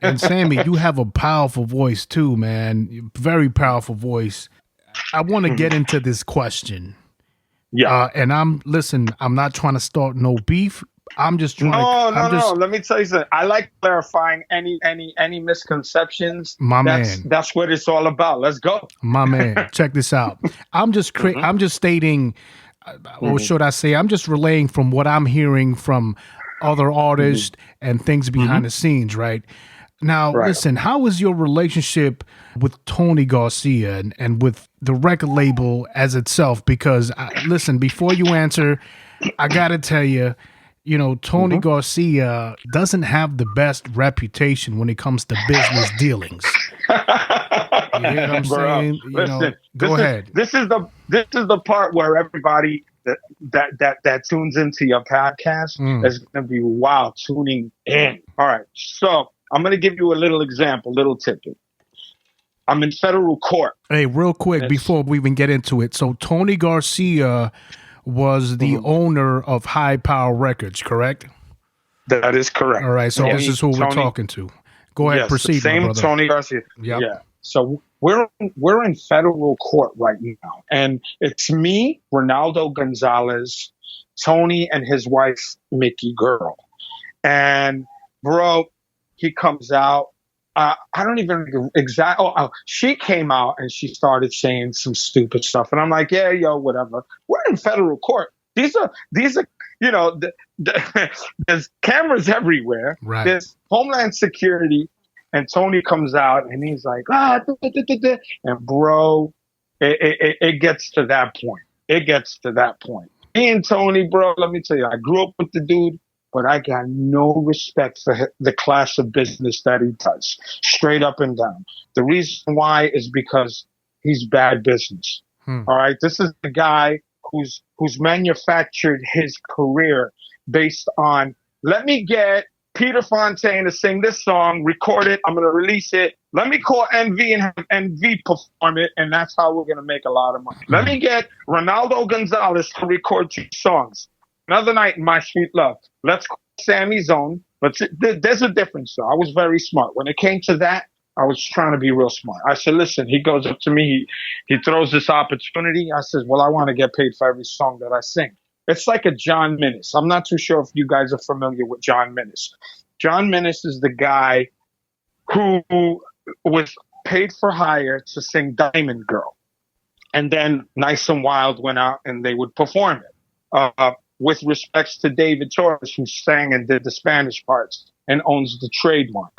and Sammy, you have a powerful voice too, man. Very powerful voice. I want to get into this question. Yeah. And I'm not trying to start no beef. I'm just trying No. Let me tell you something. I like clarifying any misconceptions. That's what it's all about. Let's go. My man, check this out. I'm just stating, or should I say, I'm just relaying from what I'm hearing from other artists and things behind the scenes, right? Now, listen, how is your relationship with Tony Garcia and with the record label as itself? Because, listen, before you answer, I got to tell you, you know, Tony Garcia doesn't have the best reputation when it comes to business dealings. You hear what I'm saying? Listen, go ahead. This is the part where everybody that tunes into your podcast is going to be tuning in. All right, so I'm going to give you a little example, little tidbit. I'm in federal court. Hey, real quick before we even get into it, so Tony Garcia was the owner of High Power Records, correct? That is correct. All right, so this is who we're talking to. Go ahead, proceed, same my brother. Tony Garcia. Yep. Yeah. So we're in federal court right now, and it's me, Ronaldo Gonzalez, Tony, and his wife Mickey Girl. And bro, he comes out I don't even exactly. She came out and she started saying some stupid stuff, and I'm like, yeah, yo, whatever. We're in federal court. These are, there's cameras everywhere. Right. There's Homeland Security, and Tony comes out and he's like, and bro, it gets to that point. It gets to that point. Me and Tony, bro, let me tell you, I grew up with the dude, but I got no respect for the class of business that he does, straight up and down. The reason why is because he's bad business. All right, this is the guy who's manufactured his career based on, let me get Peter Fontaine to sing this song, record it, I'm going to release it. Let me call NV and have NV perform it, and that's how we're going to make a lot of money. Let me get Ronaldo Gonzalez to record 2 songs. Another night in My Sweet Love. Let's call Sammy Zone. But there's a difference, though. I was very smart. When it came to that, I was trying to be real smart. I said, listen, he goes up to me. He throws this opportunity. I says, well, I want to get paid for every song that I sing. It's like a John Minnis. I'm not too sure if you guys are familiar with John Minnis. John Minnis is the guy who was paid for hire to sing Diamond Girl. And then Nice and Wild went out and they would perform it. With respects to David Torres, who sang and did the Spanish parts and owns the trademark.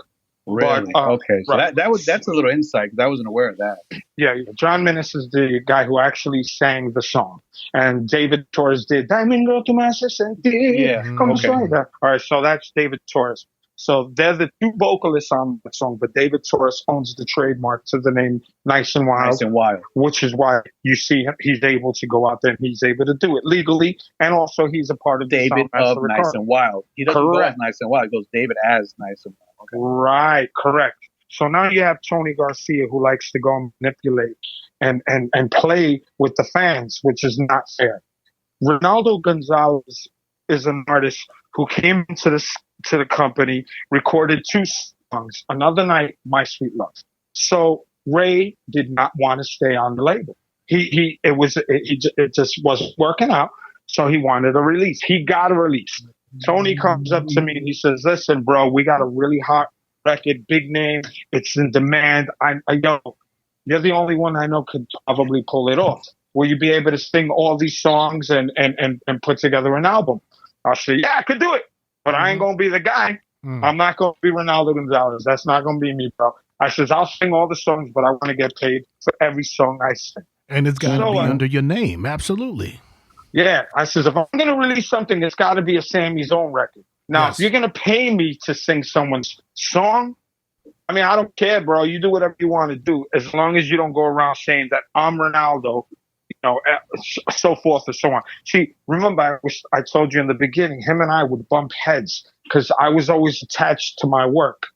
Really? But, okay. So right. that's a little insight, because I wasn't aware of that. Yeah, John Minnis is the guy who actually sang the song. And David Torres did Diamond Girl to my sentir. Yeah. Okay. All right, so that's David Torres. So they're the 2 vocalists on the song, but David Torres owns the trademark to the name Nice and Wild. Nice and Wild. Which is why you see he's able to go out there and he's able to do it legally. And also he's a part of the David of Nice and Wild. He doesn't go as Nice and Wild. He goes David as Nice and Wild. Okay. Right, correct. So now you have Tony Garcia, who likes to go and manipulate and play with the fans, which is not fair. Ronaldo Gonzalez is an artist who came to the company, recorded 2 songs. Another night, My Sweet Love. So Ray did not want to stay on the label. It just wasn't working out. So he wanted a release. He got a release. Tony comes up to me and he says, listen, bro, we got a really hot record, big name. It's in demand. I know you're the only one I know could probably pull it off. Will you be able to sing all these songs and put together an album? I said, yeah, I could do it, but I ain't going to be the guy. I'm not going to be Ronaldo Gonzalez. That's not going to be me, bro. I says, I'll sing all the songs, but I want to get paid for every song I sing. And it's got to be under your name. Absolutely. Yeah. I says, if I'm going to release something, it's got to be a Sammy Zone record. Now, if you're going to pay me to sing someone's song, I mean, I don't care, bro. You do whatever you want to do, as long as you don't go around saying that I'm Ronaldo, so forth and so on. See, remember, I told you in the beginning, him and I would bump heads because I was always attached to my work.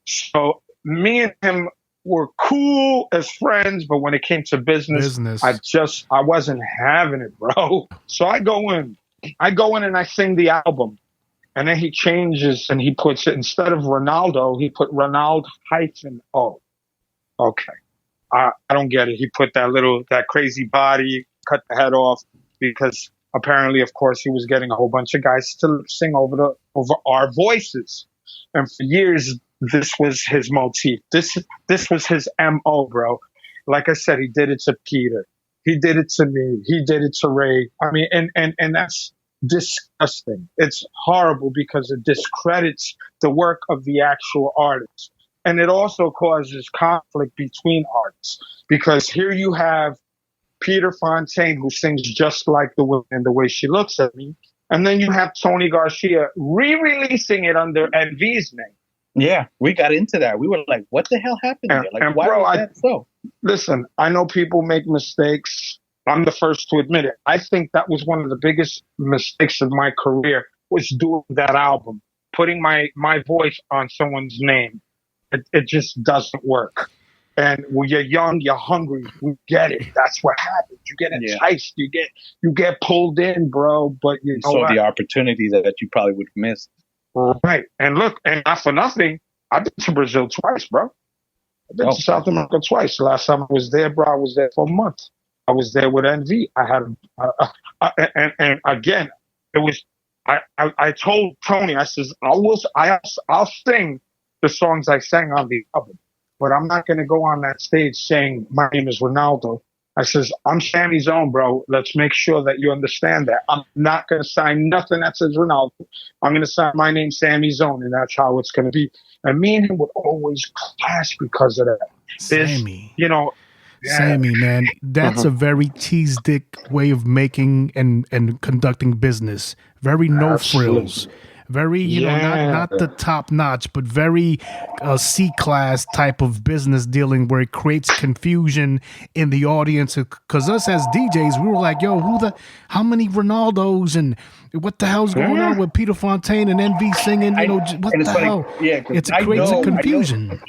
So me and him were cool as friends, but when it came to business. I wasn't having it, bro. So I go in and I sing the album. And then he changes and he puts it, instead of Ronaldo, he put Ronald-O. Okay. I don't get it. He put that crazy body, cut the head off, because apparently, of course, he was getting a whole bunch of guys to sing over our voices. And for years, this was his motif. This was his MO, bro. Like I said, he did it to Peter. He did it to me. He did it to Ray. I mean, and that's disgusting. It's horrible because it discredits the work of the actual artist. And it also causes conflict between artists, because here you have Peter Fontaine, who sings just like the woman and the way she looks at me. And then you have Tony Garcia re-releasing it under NV's name. Yeah, we got into that. We were like, what the hell happened here? Like, why was that so? Listen, I know people make mistakes. I'm the first to admit it. I think that was one of the biggest mistakes of my career, was doing that album, putting my voice on someone's name. It just doesn't work. And when you're young, you're hungry. We get it. That's what happens. You get enticed. You get pulled in, bro. But you know saw the opportunities that you probably would have missed. Right. And look, and not for nothing, I've been to Brazil twice, bro. I've been to South America twice. The last time I was there, bro, I was there for a month. I was there with NV. I had, and again, it was. I told Tony, I says, I'll sing the songs I sang on the album. But I'm not going to go on that stage saying my name is Ronaldo. I says, I'm Sammy Zone, bro. Let's make sure that you understand that. I'm not going to sign nothing that says Ronaldo. I'm going to sign my name, Sammy Zone, and that's how it's going to be. And me and him would always clash because of that. Sammy. You know, Sammy, man, that's a very cheese dick way of making and conducting business. Very no frills. Very, you know, not the top notch, but very C-class type of business dealing where it creates confusion in the audience. Because us as DJs, we were like, yo, how many Ronaldos and what the hell's going on with Peter Fontaine and NV singing? You know, what the hell? Yeah, it creates a confusion.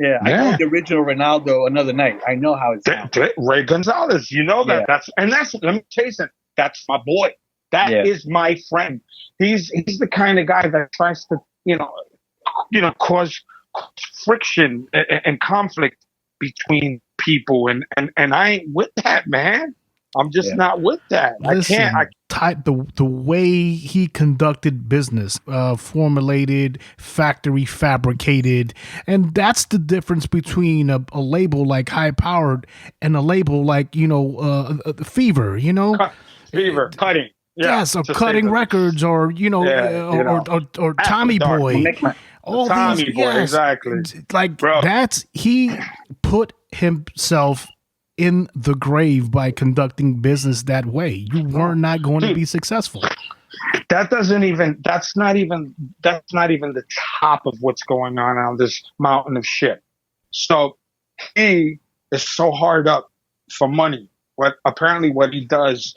I know the original Ronaldo Another Night. I know how it sounds. Ray Gonzalez, you know that. Let me tell you something. That's my boy. That is my friend. He's the kind of guy that tries to, you know, cause friction and conflict between people, and I ain't with that, man. I'm just not with that. Listen, I can't. The way he conducted business, formulated, factory fabricated, and that's the difference between a label like High Powered and a label like, you know, Fever. You know, Fever cutting. Yes, or Cutting Records, or you know, or Tommy Boy. All Tommy these, Boy, exactly. Like, bro, he put himself in the grave by conducting business that way. You were not going to be successful. That's not even the top of what's going on this mountain of shit. So he is so hard up for money. What he does is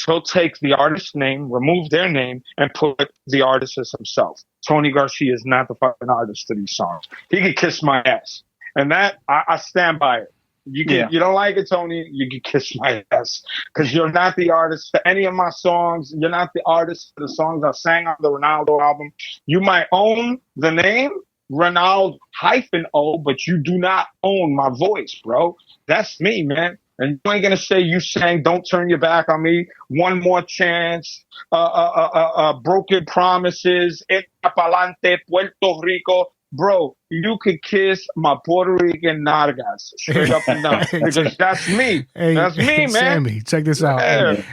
he'll take the artist's name, remove their name, and put the artist as himself. Tony Garcia is not the fucking artist to these songs. He can kiss my ass. And that, I stand by it. You don't like it, Tony, you can kiss my ass. Because you're not the artist for any of my songs. You're not the artist for the songs I sang on the Ronaldo album. You might own the name, Ronaldo-O, but you do not own my voice, bro. That's me, man. And you ain't gonna say you sang "Don't Turn Your Back on Me," "One More Chance," "Broken Promises," "Palante," "Puerto Rico." Bro, you could kiss my Puerto Rican nalgas straight up and down because that's me. That's me, man. Sammy, check this out.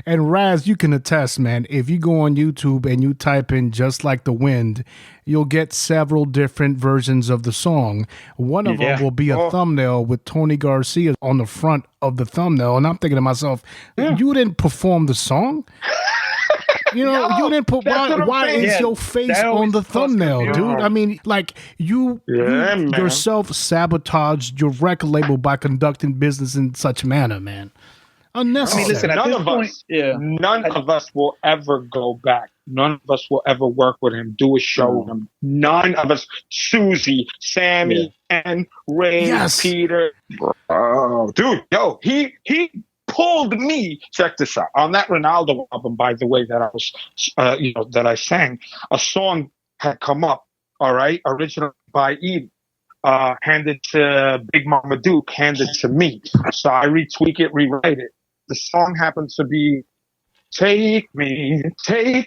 And Raz, you can attest, man. If you go on YouTube and you type in "Just Like the Wind," you'll get several different versions of the song. One of them will be a thumbnail with Tony Garcia on the front of the thumbnail. And I'm thinking to myself, you didn't perform the song? You know, you didn't put why is your face on the thumbnail, dude? I mean, like you yourself sabotaged your record label by conducting business in such manner, man. Unnecessary. I mean, listen, none of us will ever go back. None of us will ever work with him, do a show with him. None of us. Susie, Sammy, and Ray, Peter. Dude, yo, he pulled me. Check this out. On that Ronaldo album, by the way, that I was, that I sang, a song had come up. All right, originally by Eden, handed to Big Mama Duke, handed to me. So I retweak it, rewrite it. The song happens to be "Take Me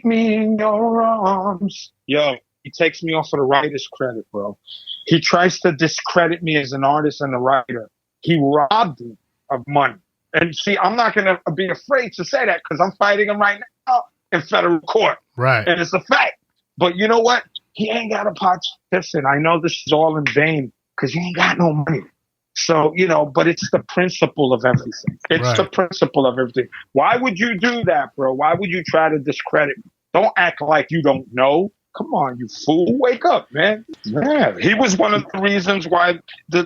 in Your Arms." Yo, he takes me off of the writer's credit, bro. He tries to discredit me as an artist and a writer. He robbed me of money. And see, I'm not going to be afraid to say that because I'm fighting him right now in federal court. Right. And it's a fact. But you know what? He ain't got a pot to piss in. I know this is all in vain because he ain't got no money. So, but it's the principle of everything. It's the principle of everything. Why would you do that, bro? Why would you try to discredit me? Don't act like you don't know. Come on, you fool. Wake up, man. Yeah, he was one of the reasons why the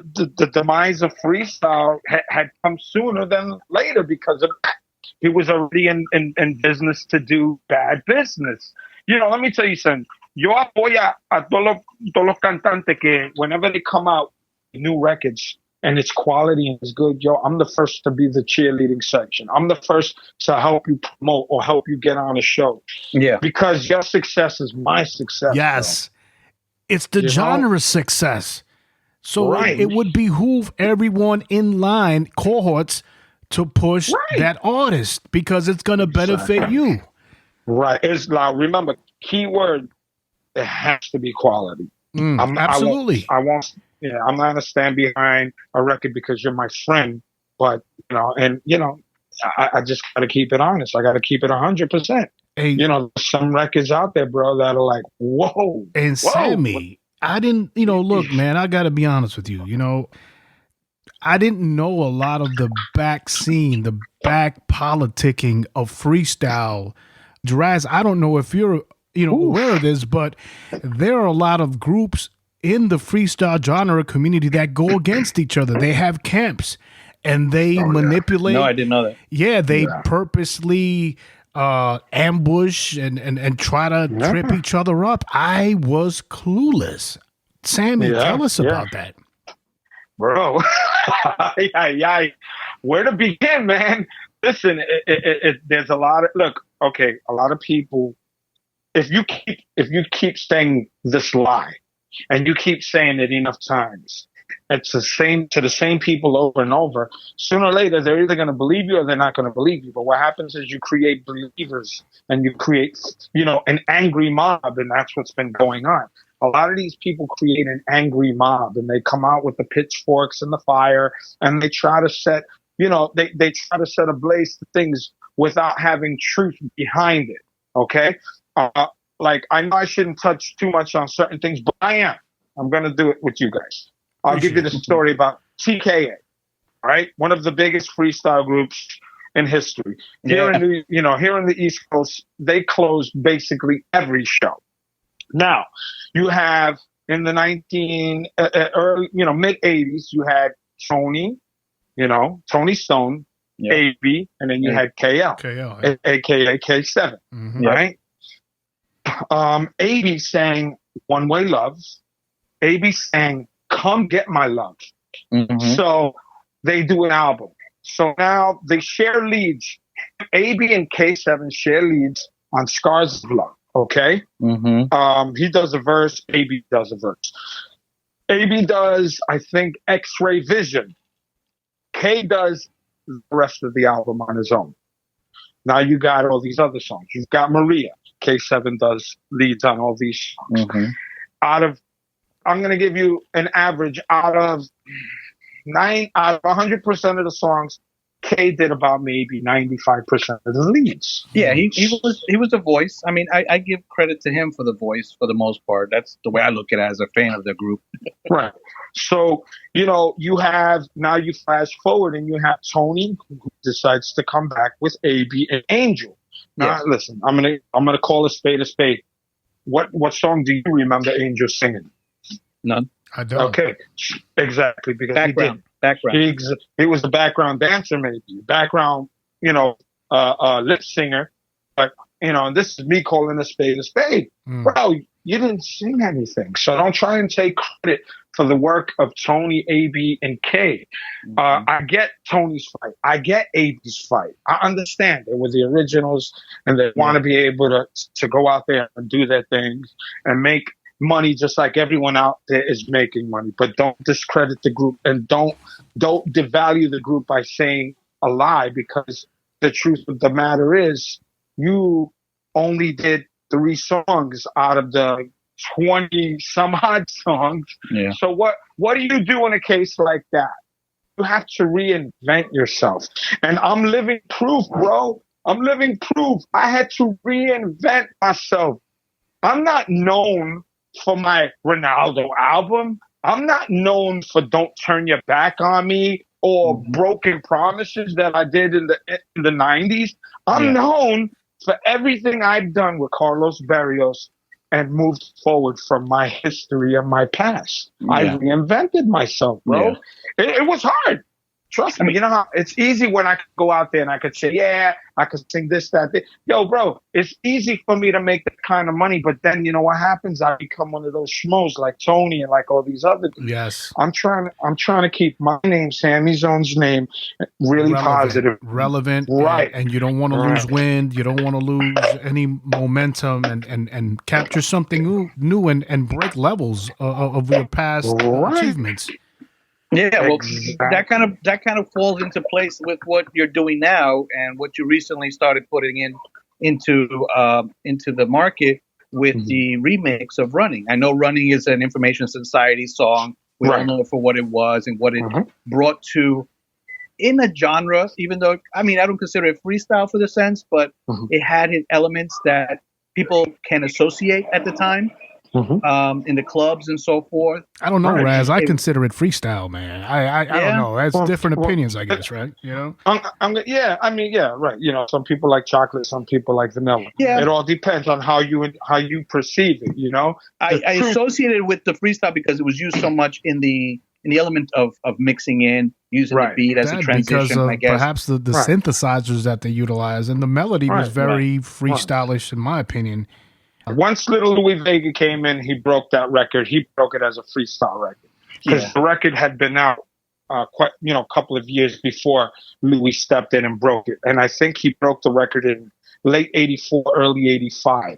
demise of Freestyle had come sooner than later because of that. He was already in business to do bad business. Let me tell you something. Yo apoya a todos los cantantes que whenever they come out new records and it's quality and it's good, I'm the first to be the cheerleading section. I'm the first to help you promote or help you get on a show. Yeah. Because your success is my success. Yes. Bro. It's the genre success. So it would behoove everyone in line, cohorts, to push that artist because it's going to benefit you. Right. It's like, remember, keyword, it has to be quality. Absolutely. I won't. Yeah, I'm not gonna stand behind a record because you're my friend. But I just gotta keep it honest. I gotta keep it 100%. Hey, Some records out there, bro, that are like, whoa. and Sammy, I didn't, look, man, I got to be honest with you. I didn't know a lot of the back scene, the back politicking of freestyle. Draz, I don't know if you're, aware of this, but there are a lot of groups in the freestyle genre community that go against each other. They have camps and they manipulate. No, I didn't know that. Yeah, they purposely ambush and try to trip each other up. I was clueless. Sammy, tell us about that. Bro, where to begin, man? Listen, there's a lot of a lot of people. If you keep saying this lie, and you keep saying it enough times, it's the same people over and over. Sooner or later, they're either going to believe you or they're not going to believe you. But what happens is you create believers, and you create an angry mob, and that's what's been going on. A lot of these people create an angry mob, and they come out with the pitchforks and the fire, and they try to set, they try to set ablaze to things without having truth behind it. Okay, I know I shouldn't touch too much on certain things, but I am. I'm going to do it with you guys. I'll give you the story about TKA, right? One of the biggest freestyle groups in history. Here in the East Coast, they closed basically every show. Now, you have in the mid 80s, you had Tony Stone, AB, and then you had KL, aka K7, right? AB sang One Way Love. AB sang Come Get My Love. So they do an album. So now they share leads. AB and K7 share leads on Scars of Love. Okay. He does a verse. AB does a verse. AB does, I think, X-Ray Vision. K does the rest of the album on his own. Now you got all these other songs. You've got Maria. K7 does leads on all these songs. I'm going to give you an average out of 100% of the songs, K did about maybe 95% of the leads. Yeah, he was a voice. I mean, I give credit to him for the voice for the most part. That's the way I look at it as a fan of the group. Right. So, you flash forward and you have Tony who decides to come back with AB and Angel. Now, listen, I'm gonna call a spade a spade. What song do you remember Angel singing? None. I don't. Okay, exactly, because background. He was the background dancer, maybe background, lip singer. But and this is me calling a spade a spade. Bro, you didn't sing anything, so don't try and take credit for the work of Tony, AB, and K. I get Tony's fight. I get AB's fight. I understand they were the originals, and they want to be able to go out there and do their things and make money just like everyone out there is making money. But don't discredit the group, and don't devalue the group by saying a lie, because the truth of the matter is you only did 3 songs out of the 20 some odd songs. Yeah. So what do you do in a case like that? You have to reinvent yourself. And I'm living proof, bro. I'm living proof. I had to reinvent myself. I'm not known for my Ronaldo album. I'm not known for Don't Turn Your Back on Me or Broken Promises that I did in the 90s. I'm known for everything I've done with Carlos Barrios and moved forward from my history and my past. I reinvented myself, bro. It was hard. Trust me. You know how it's easy when I could go out there and I could say, I could sing this, that. Yo, bro, it's easy for me to make that kind of money. But then, you know what happens? I become one of those schmoes like Tony and like all these other dudes. Yes. I'm trying to keep my name, Sammy Zone's name, really positive. Relevant. Right. And you don't want to lose wind. You don't want to lose any momentum and capture something new and break levels of your past achievements. Yeah, well, that kind of falls into place with what you're doing now and what you recently started putting into the market with the remix of Running. I know Running is an Information Society song. We all know it for what it was and what it brought to in a genre, even though, I mean, I don't consider it freestyle for the sense, but it had elements that people can associate at the time in the clubs and so forth. I don't know, Raz. I consider it freestyle, man. I don't know. That's different opinions, I guess, right? You know? Right. You know, some people like chocolate, some people like vanilla. Yeah. It all depends on how you perceive it, you know? I associated it with the freestyle because it was used so much in the element of mixing in, using the beat as a transition, because of I guess. Perhaps the synthesizers that they utilized, and the melody was very freestylish, in my opinion. Once Little Louis Vega came in, he broke that record. He broke it as a freestyle record because the record had been out a couple of years before Louis stepped in and broke it. And I think he broke the record in late '84, early '85.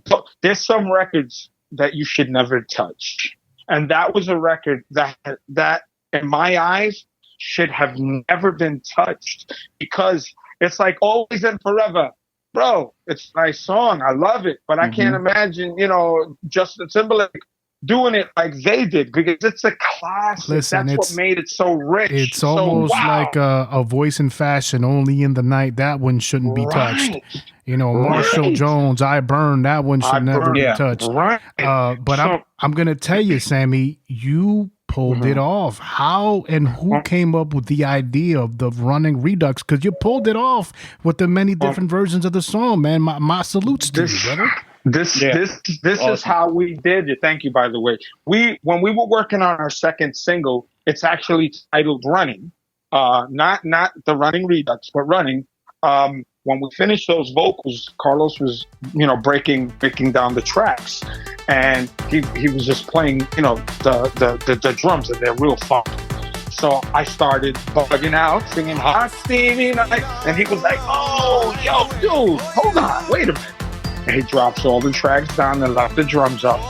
So there's some records that you should never touch. And that was a record that in my eyes should have never been touched because it's like Always and Forever. Bro, it's a nice song. I love it. But I can't imagine, Justin Timberlake doing it like they did because it's a classic. Listen, that's what made it so rich. It's almost like a Voice in Fashion, Only in the Night. That one shouldn't be touched. You know, Marshall Jones, I Burn. That one should never be touched. Right. But I'm going to tell you, Sammy, you pulled it off. How and who came up with the idea of the Running Redux? Because you pulled it off with the many different versions of the song, man. My salutes to you, brother. This awesome. Is how we did it. Thank you, by the way. When we were working on our second single, it's actually titled Running. Not the Running Redux, but Running. When we finished those vocals, Carlos was, breaking down the tracks, and he was just playing, the drums, and they're real funky. So I started bugging out, singing Hot Steamy Night, and he was like, "Oh, yo, dude, hold on, wait a minute." And he drops all the tracks down and left the drums up,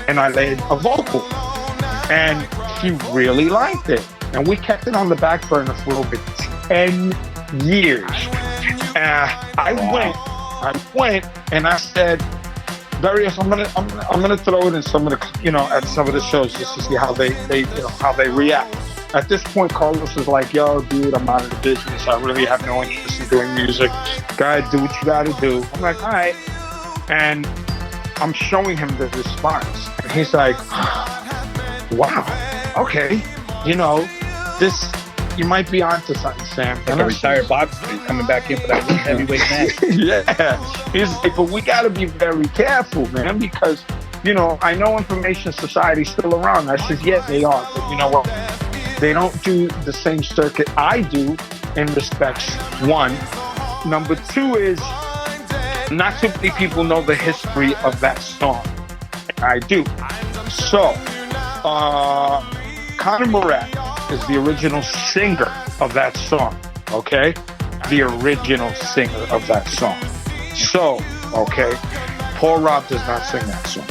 and I laid a vocal, and he really liked it, and we kept it on the back burner for over 10 years. I went and I said, Barrios, I'm gonna throw it in some of the at some of the shows just to see how they how they react. At this point, Carlos is like, "Yo, dude, I'm out of the business. I really have no interest in doing music. Gotta do what you gotta do." I'm like, "All right," and I'm showing him the response, and he's like, "Wow, okay, this." You might be onto something, Sam. Like a retired boxer coming back in for that heavyweight match. Yeah. He's like, but we got to be very careful, man, because, I know Information Society's still around. I said, yeah, they are. But you know what? They don't do the same circuit I do in respects, one. Number two is not too many people know the history of that song. I do. So, Conor Murat is the original singer of that song, okay? The original singer of that song. So, okay, Paul Rob does not sing that song.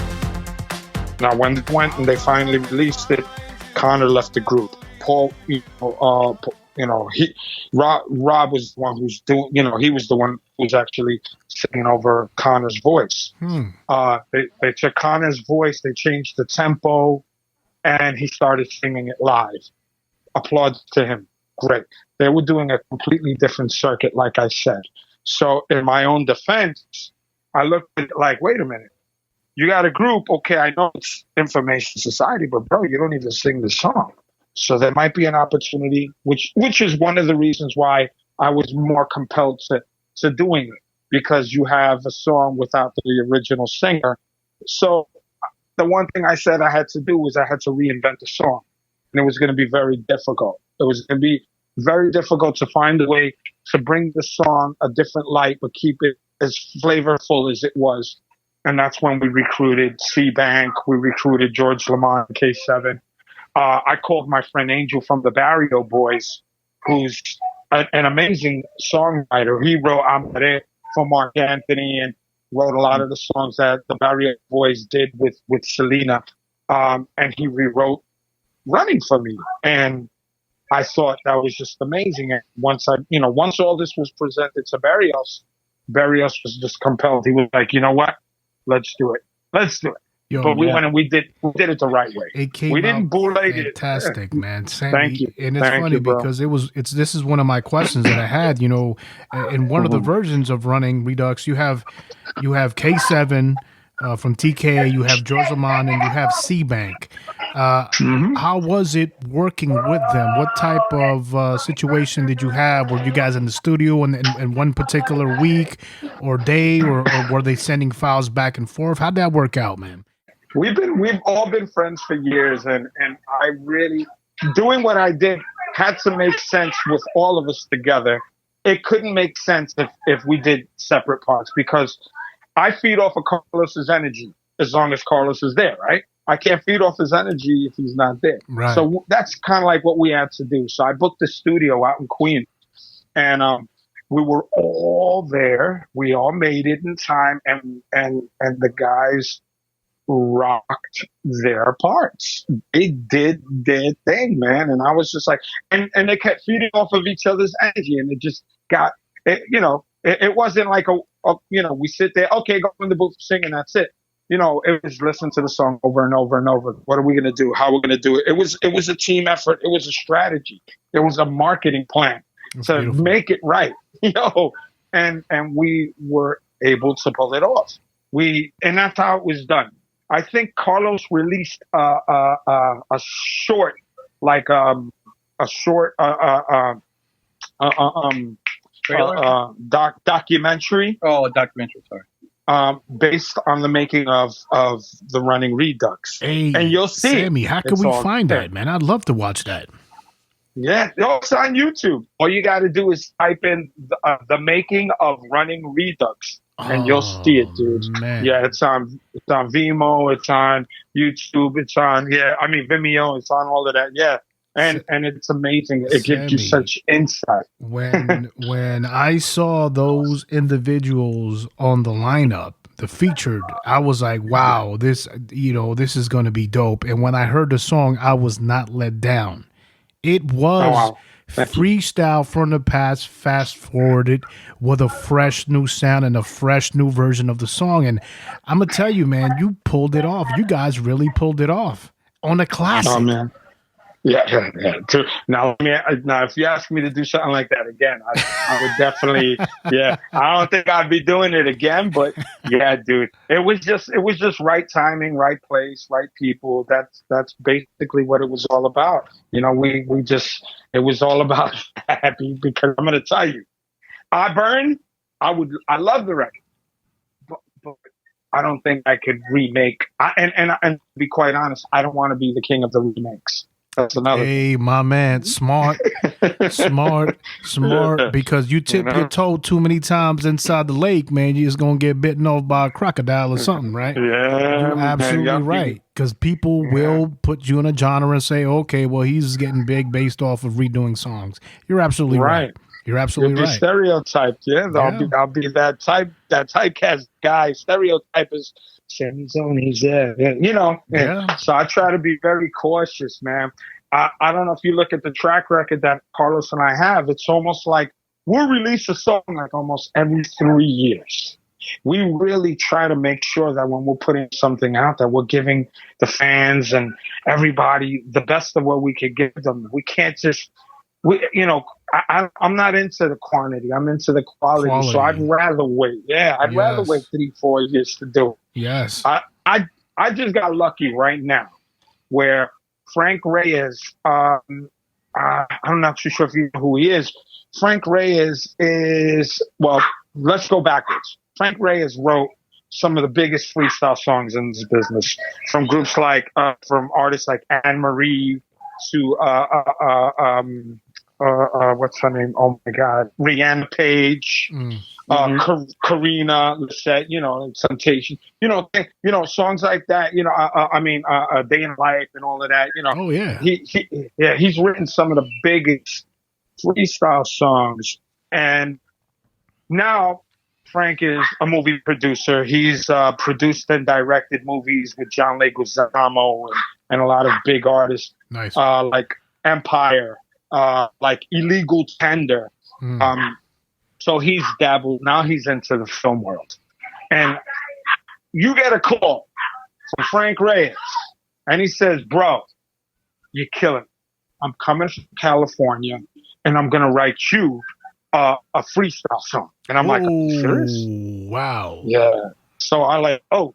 Now, when it went and they finally released it, Conor left the group. Paul, Rob was the one who's doing, he was the one who's actually singing over Conor's voice. They took Conor's voice, they changed the tempo, and he started singing it live. Applaud to him. Great. They were doing a completely different circuit, like I said. So in my own defense, I looked at it like, wait a minute. You got a group. Okay, I know it's Information Society, but bro, you don't even sing the song. So there might be an opportunity, which is one of the reasons why I was more compelled to doing it, because you have a song without the original singer. So the one thing I said I had to do was I had to reinvent the song. And it was going to be very difficult. It was going to be very difficult to find a way to bring the song a different light, but keep it as flavorful as it was. And that's when we recruited C-Bank. We recruited George Lamond, K7. I called my friend Angel from the Barrios Boys, who's an amazing songwriter. He wrote Amare for Mark Anthony and wrote a lot of the songs that the Barrios Boys did with Selena. And he rewrote Running for me, and I thought that was just amazing. And once all this was presented to Barrios was just compelled. He was like, you know what? let's do it. Yo, But we went and we did it the right way. It came we didn't out bootleg it. fantastic, man. Sammy, Thank you. And it's funny because this is one of my questions that I had. You know, in one of the versions of Running Redux, you have K7 from TK, you have George Lamond, and you have C-Bank. How was it working with them? What type of situation did you have? Were you guys in the studio in one particular week or day, or were they sending files back and forth? How'd that work out, man? We've all been friends for years, and I really, doing what I did had to make sense with all of us together. It couldn't make sense if we did separate parts, because I feed off of Carlos's energy as long as Carlos is there, right? I can't feed off his energy if he's not there. Right. So that's kind of like what we had to do. So I booked the studio out in Queens, and we were all there. We all made it in time, and the guys rocked their parts. They did their thing, man. And I was just like, and they kept feeding off of each other's energy, and it just got, it wasn't like we sit there, okay, go in the booth, sing, and that's it. It was listen to the song over and over and over. What are we going to do? How are we going to do it? It was a team effort. It was a strategy. It was a marketing plan to make it right, and we were able to pull it off. And that's how it was done. I think Carlos released a short, documentary. Oh, a documentary, sorry. Based on the making of the Running Redux. Hey, and you'll see Sammy, how can we find that, man? I'd love to watch that. Yeah, it's on YouTube. All you got to do is type in the making of Running Redux, and you'll see it, dude. Man. Yeah, it's on Vimeo, it's on YouTube, it's on Vimeo, it's on all of that. Yeah. And it's amazing. It gives you such insight. When I saw those individuals on the lineup, the featured, I was like, wow, this is going to be dope. And when I heard the song, I was not let down. It was freestyle from the past, fast forwarded with a fresh new sound and a fresh new version of the song. And I'm going to tell you, man, you pulled it off. You guys really pulled it off on a classic. Oh, man. Yeah. Now, if you ask me to do something like that again, I would definitely. Yeah, I don't think I'd be doing it again, but yeah, dude, it was just right timing, right place, right people. That's basically what it was all about. It was all about happy, because I'm going to tell you, I love the record, but I don't think I could remake. And to be quite honest, I don't want to be the king of the remakes. That's another. Hey, my man, smart, because you tip your toe too many times inside the lake, man, you're just going to get bitten off by a crocodile or something, right? Yeah. You're absolutely right, because people will put you in a genre and say, okay, well, he's getting big based off of redoing songs. You're absolutely right. You're absolutely right. Stereotyped, yeah. I'll be that typecast guy. Stereotype is Sammy Zone. He's there, Yeah. So I try to be very cautious, man. I don't know if you look at the track record that Carlos and I have. It's almost like we'll release a song like almost every 3 years. We really try to make sure that when we're putting something out, that we're giving the fans and everybody the best of what we could give them. We can't just. I'm not into the quantity. I'm into the quality. So I'd rather wait. Yeah, I'd rather wait 3-4 years to do it. Yes. I just got lucky right now, where Frank Reyes. I'm not too sure if you know who he is. Frank Reyes is let's go backwards. Frank Reyes wrote some of the biggest freestyle songs in this business, from groups from artists like Anne Marie to what's her name? Oh my God, Rihanna Page, Karina Lisette, Temptation, songs like that. A Day in Life and all of that. Oh yeah. He's written some of the biggest freestyle songs, and now Frank is a movie producer. He's produced and directed movies with John Leguizamo and a lot of big artists. Nice. Like Empire. Like Illegal Tender. So he's dabbled. Now he's into the film world. And you get a call from Frank Reyes, and he says, "Bro, you're killing it. I'm coming from California, and I'm gonna write you a freestyle song." And I'm like, "Are you serious?" Wow. Yeah. So I like, oh,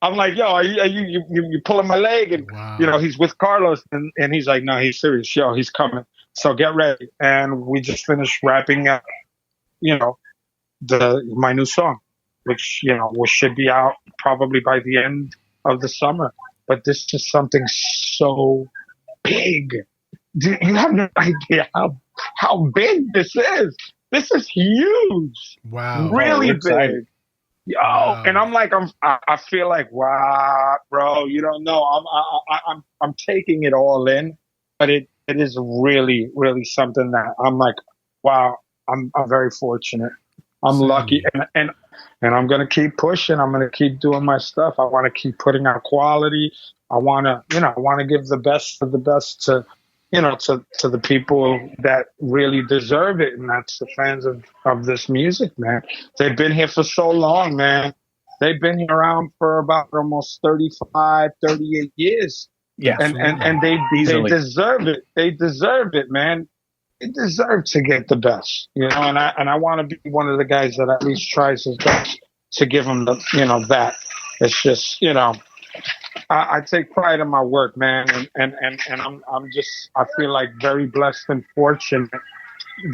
I'm like, "Yo, are you pulling my leg?" And Wow. he's with Carlos, and he's like, "No, he's serious. Yo, he's coming. So get ready." And we just finished wrapping up, my new song, which should be out probably by the end of the summer. But this is something so big. You have no idea how big this is. This is huge. Wow. Really big. Excited. Yo, Wow. and I'm like, I feel like, wow, bro, you don't know. I'm taking it all in, but it is really, really something that I'm like, wow, I'm very fortunate. I'm lucky, and I'm gonna keep pushing. I'm gonna keep doing my stuff. I want to keep putting out quality. I want to give the best of the best to the people that really deserve it, and that's the fans of this music, man. They've been here for so long, man. They've been here around for about almost 35, 38 years. Yeah. And they deserve it. They deserve it, man. They deserve to get the best, and I want to be one of the guys that at least tries his best to give them that. It's just, I take pride in my work, man, and I feel like very blessed and fortunate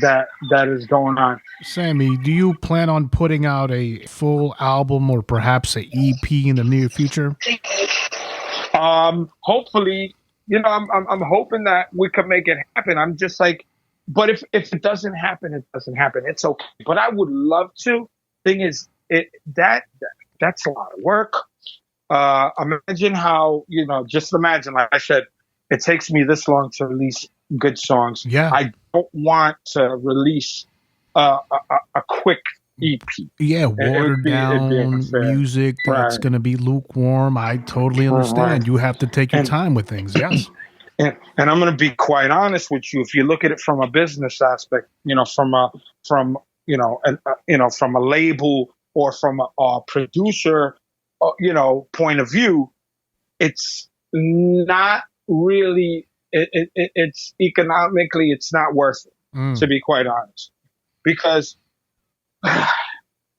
that is going on. Sammy, do you plan on putting out a full album or perhaps an EP in the near future? Hopefully, I'm hoping that we can make it happen. I'm just like, but if it doesn't happen, it doesn't happen. It's okay. But I would love to. Thing is, that's a lot of work. Imagine how, just imagine, like I said, it takes me this long to release good songs. Yeah. I don't want to release a quick EP. Yeah, watered down music that's going to be lukewarm. I totally understand. You have to take your time with things. Yes. And I'm going to be quite honest with you. If you look at it from a business aspect, from a label or from a producer, point of view, it's not really. It's economically, it's not worth it, to be quite honest, because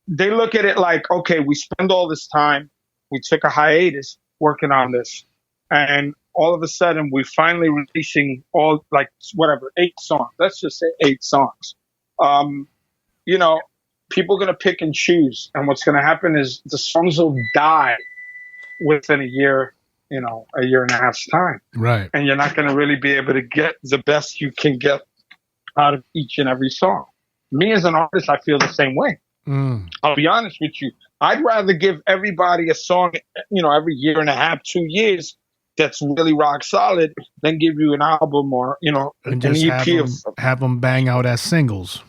they look at it like, okay, we spend all this time, we took a hiatus working on this, and all of a sudden we're finally releasing all, like, whatever, 8 songs. Let's just say 8 songs. People are going to pick and choose. And what's going to happen is the songs will die within a year and a half's time. Right. And you're not going to really be able to get the best you can get out of each and every song. Me as an artist, I feel the same way. I'll be honest with you. I'd rather give everybody a song, every year and a half, 2 years, that's really rock solid, than give you an album or, and just an EP. have them bang out as singles.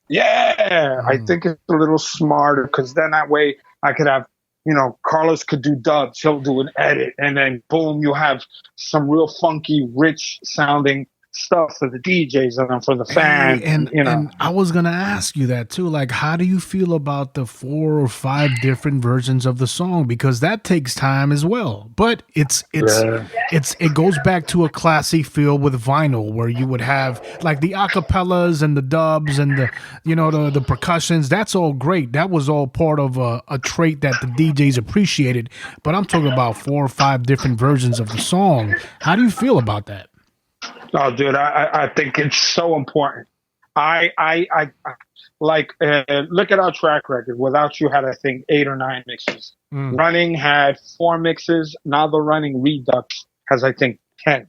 Yeah, I think it's a little smarter, because then that way I could have, Carlos could do dubs, he'll do an edit, and then boom, you have some real funky, rich sounding stuff for the DJs and then for the fans. And I was gonna ask you that too. Like, how do you feel about the 4 or 5 different versions of the song? Because that takes time as well. But it goes back to a classy feel with vinyl, where you would have like the acapellas and the dubs and the the percussions. That's all great. That was all part of a trait that the DJs appreciated. But I'm talking about 4 or 5 different versions of the song. How do you feel about that? Oh, dude, I think it's so important. I like, look at our track record. Without You had, I think, 8 or 9 mixes. Running had 4 mixes. Now the Running Redux has, I think, 10.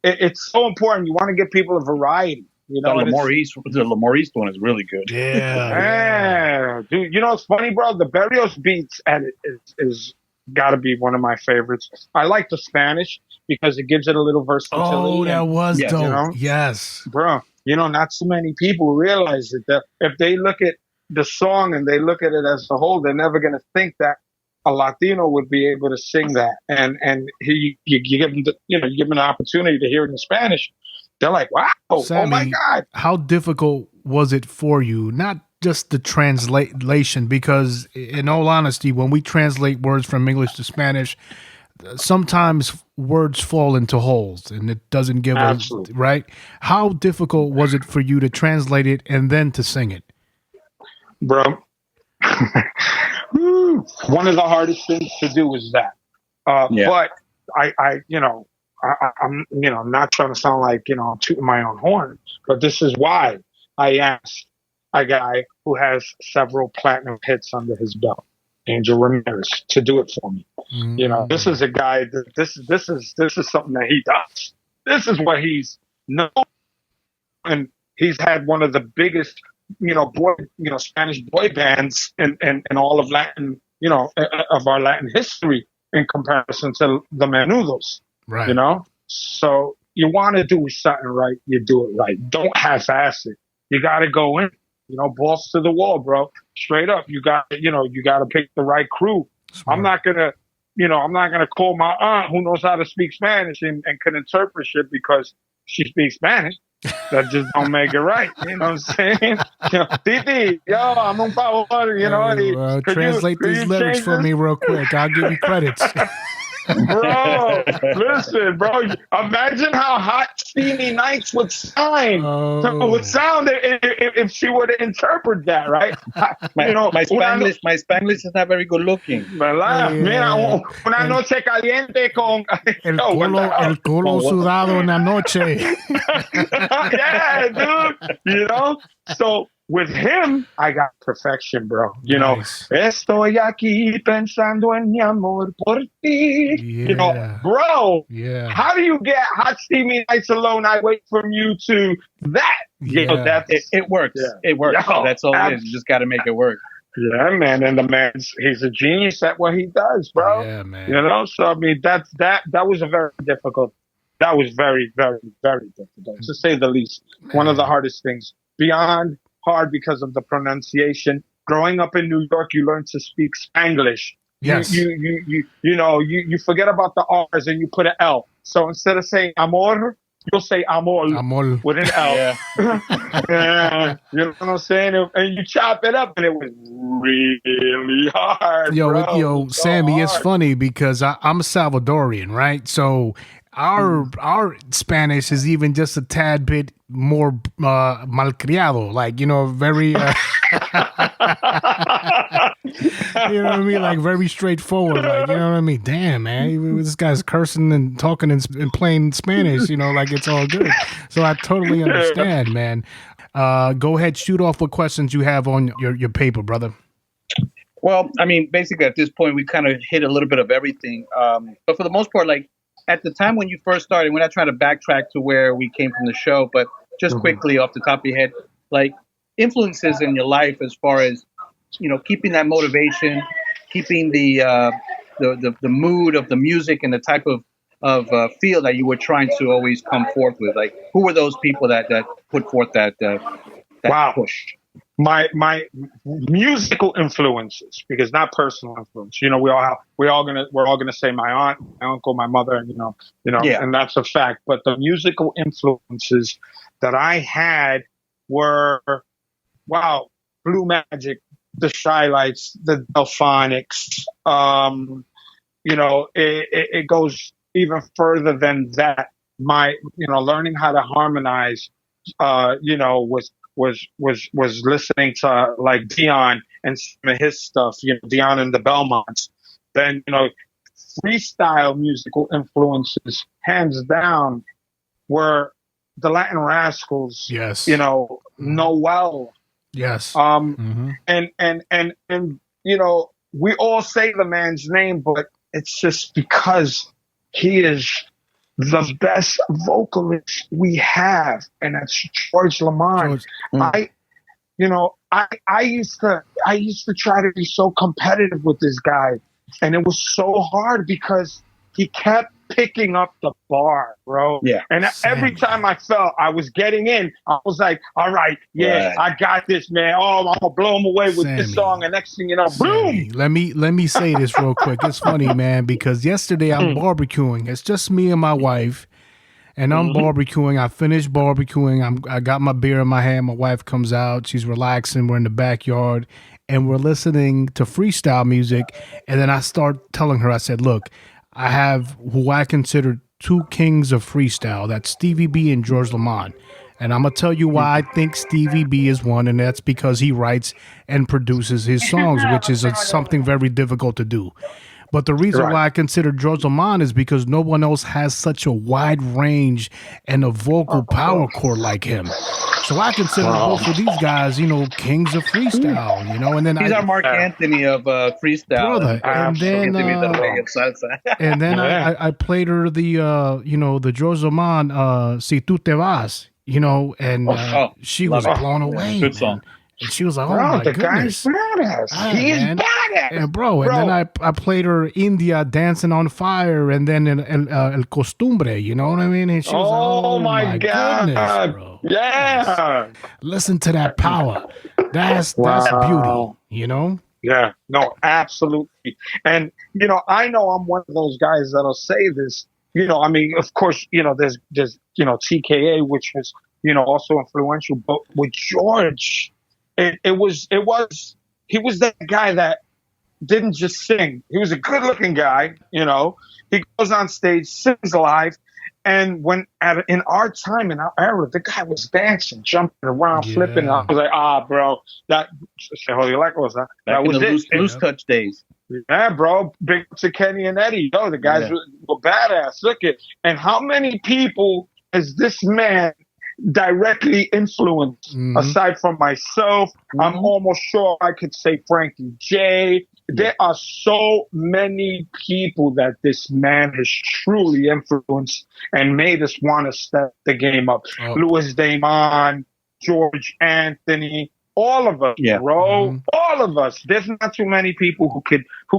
It's so important. You want to give people a variety. The Lamond East one is really good. Yeah, dude. It's funny, bro. The Barrios beats edit is got to be one of my favorites. I like the Spanish because it gives it a little versatility. Oh, that was dope. Yes. Bro, not so many people realize that if they look at the song and they look at it as a whole, they're never going to think that a Latino would be able to sing that. And you give them you give them an opportunity to hear it in Spanish. They're like, wow, Sammy, oh my God. How difficult was it for you? Not just the translation, because in all honesty, when we translate words from English to Spanish, sometimes words fall into holes and it doesn't give us right. How difficult was it for you to translate it and then to sing it, bro? One of the hardest things to do is that. But I'm not trying to sound like I'm tooting my own horn, but this is why I asked a guy who has several platinum hits under his belt, Angel Ramirez, to do it for me. This is a guy that this is something that he does. This is what he's known, and he's had one of the biggest Spanish boy bands in all of Latin, of our Latin history in comparison to the Menudos. Right. So you want to do something right, you do it right. Don't half-ass it. You got to go in, balls to the wall, bro. Straight up. You got to pick the right crew. Smart. I'm not gonna call my aunt who knows how to speak Spanish and can interpret shit because she speaks Spanish. That just don't make it right. You know what I'm saying? Titi, I'm un favor, translate these lyrics for me real quick. I'll give you credits. Bro, listen, bro. Imagine how Hot Steamy Nights would sound if she were to interpret that, right? My Spanglish is not very good looking. ¿Verdad? Mira, una noche caliente con el culo sudado en la noche. Yeah, dude. So with him, I got perfection, bro. Nice. Estoy aquí pensando en mi amor por ti. Yeah. Bro. Yeah. How do you get Hot Steamy Nights Alone? I wait from you to that. It works. Yeah. It works. That's all it is. You just got to make it work. Yeah, man. And the he's a genius at what he does, bro. Yeah, man. So I mean, that was a very difficult. That was very, very, very difficult, to say the least. Man. One of the hardest things. Beyond hard because of the pronunciation. Growing up in New York, you learn to speak Spanglish. Yes. You forget about the R's and you put an L. So instead of saying amor, you'll say amor. With an L. Yeah. You know what I'm saying? And you chop it up, and it was really hard. Yo, Sammy, it's funny because I'm a Salvadorian, right? So our Spanish is even just a tad bit more malcriado, like very. You know what I mean? Like very straightforward. Like, you know what I mean? Damn, man, this guy's cursing and talking in plain Spanish. Like it's all good. So I totally understand, man. Go ahead, shoot off what questions you have on your paper, brother. Well, I mean, basically at this point we kind of hit a little bit of everything, but for the most part, like. At the time when you first started, we're not trying to backtrack to where we came from the show, but just quickly off the top of your head, like influences in your life as far as, keeping that motivation, keeping the mood of the music and the type of feel that you were trying to always come forth with. Like, who were those people that put forth that push? My musical influences, because not personal influence. We're all gonna say my aunt, my uncle, my mother, and that's a fact. But the musical influences that I had were, Blue Magic, the Shy Lights, the Delphonics. It goes even further than that. My learning how to harmonize, was listening to like Dion and some of his stuff, Dion and the Belmonts. Then, freestyle musical influences, hands down, were the Latin Rascals. Yes. Noel. Yes. And we all say the man's name, but it's just because he is the best vocalist we have, and that's George Lamond. I used to try to be so competitive with this guy, and it was so hard because he kept picking up the bar, bro. Yeah. And every time I felt I was getting in, I was like, all right, I got this, man. Oh, I'm gonna blow him away with this song, and next thing you know, boom. Let me say this real quick. It's funny, man, because yesterday I'm barbecuing. It's just me and my wife. and I'm barbecuing. I finished barbecuing. I got my beer in my hand. My wife comes out. She's relaxing. We're in the backyard, and we're listening to freestyle music. And then I start telling her, I said, look, I have who I consider two kings of freestyle. That's Stevie B and George Lamond. And I'm going to tell you why I think Stevie B is one, and that's because he writes and produces his songs, which is something very difficult to do. But the reason why I consider George Lamond is because no one else has such a wide range and a vocal power chord like him. So I consider both of these guys, kings of freestyle, and then he's our Mark Anthony of freestyle. Brother, and then I played her the George Lamond, Si Tu Te Vas, and she was blown away. Good song. And she was like, "Oh my goodness, badass. He is badass, and bro." And then I played her India Dancing on Fire, and then El Costumbre. You know what I mean? And she was like, "Oh my God, goodness, bro. Yeah, listen to that power. That's beauty. Yeah, no, absolutely. And I know I'm one of those guys that'll say this. I mean, of course, there's TKA, which was also influential, but with George. He was that guy that didn't just sing. He was a good looking guy, He goes on stage, sings live, and in our time, in our era, the guy was dancing, jumping around, flipping. I was like, bro, that was it. Loose touch days. Yeah, bro. Big to Kenny and Eddie. The guys were badass. Look at and how many people has this man directly influenced aside from myself? I'm almost sure I could say Frankie J. There are so many people that this man has truly influenced and made us want to step the game up. Louis Damon, George Anthony, all of us, bro. All of us. There's not too many people who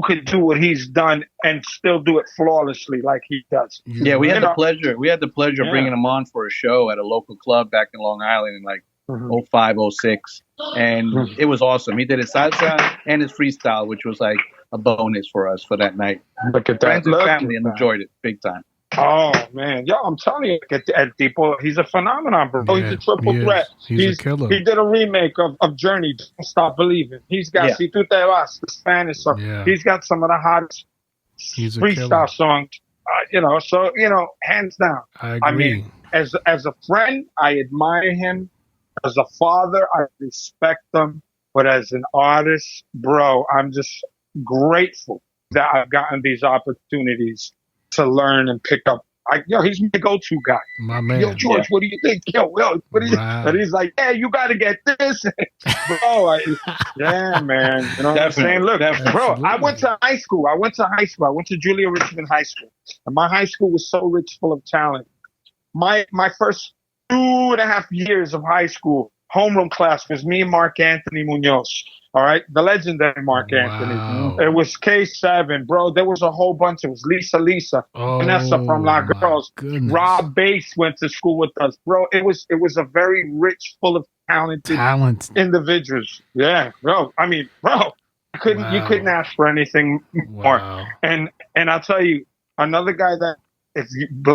could do what he's done and still do it flawlessly like he does. Yeah, we had the pleasure. We had the pleasure of bringing him on for a show at a local club back in Long Island in like 05, 06. And it was awesome. He did his salsa and his freestyle, which was like a bonus for us for that night. Look at that. Friends and family enjoyed it big time. Oh man, I'm telling you, at Tipo, he's a phenomenon, bro. He's a triple threat. He's a killer. He did a remake of Journey, Don't Stop Believing. He's got Si Tu Te Vas, the Spanish song. He's got some of the hottest freestyle songs. Hands down. I mean, as a friend, I admire him. As a father, I respect him. But as an artist, bro, I'm just grateful that I've gotten these opportunities to learn and pick up. He's my go-to guy. My man. Yo, George, what do you think? What do you? And he's like, you got to get this, bro. Yeah, man. You know what I'm saying? Look, bro, I went to high school. I went to Julia Richmond High School, and my high school was so rich, full of talent. My first 2.5 years of high school homeroom class was me and Mark Anthony Munoz. All right, the legendary Mark Anthony. It was K7, bro. There was a whole bunch. It was Lisa, Vanessa from La Girls. Goodness. Rob Bass went to school with us, bro. It was a very rich, full of talented individuals. Yeah, bro. I mean, bro, you couldn't ask for anything more. And I'll tell you, another guy that,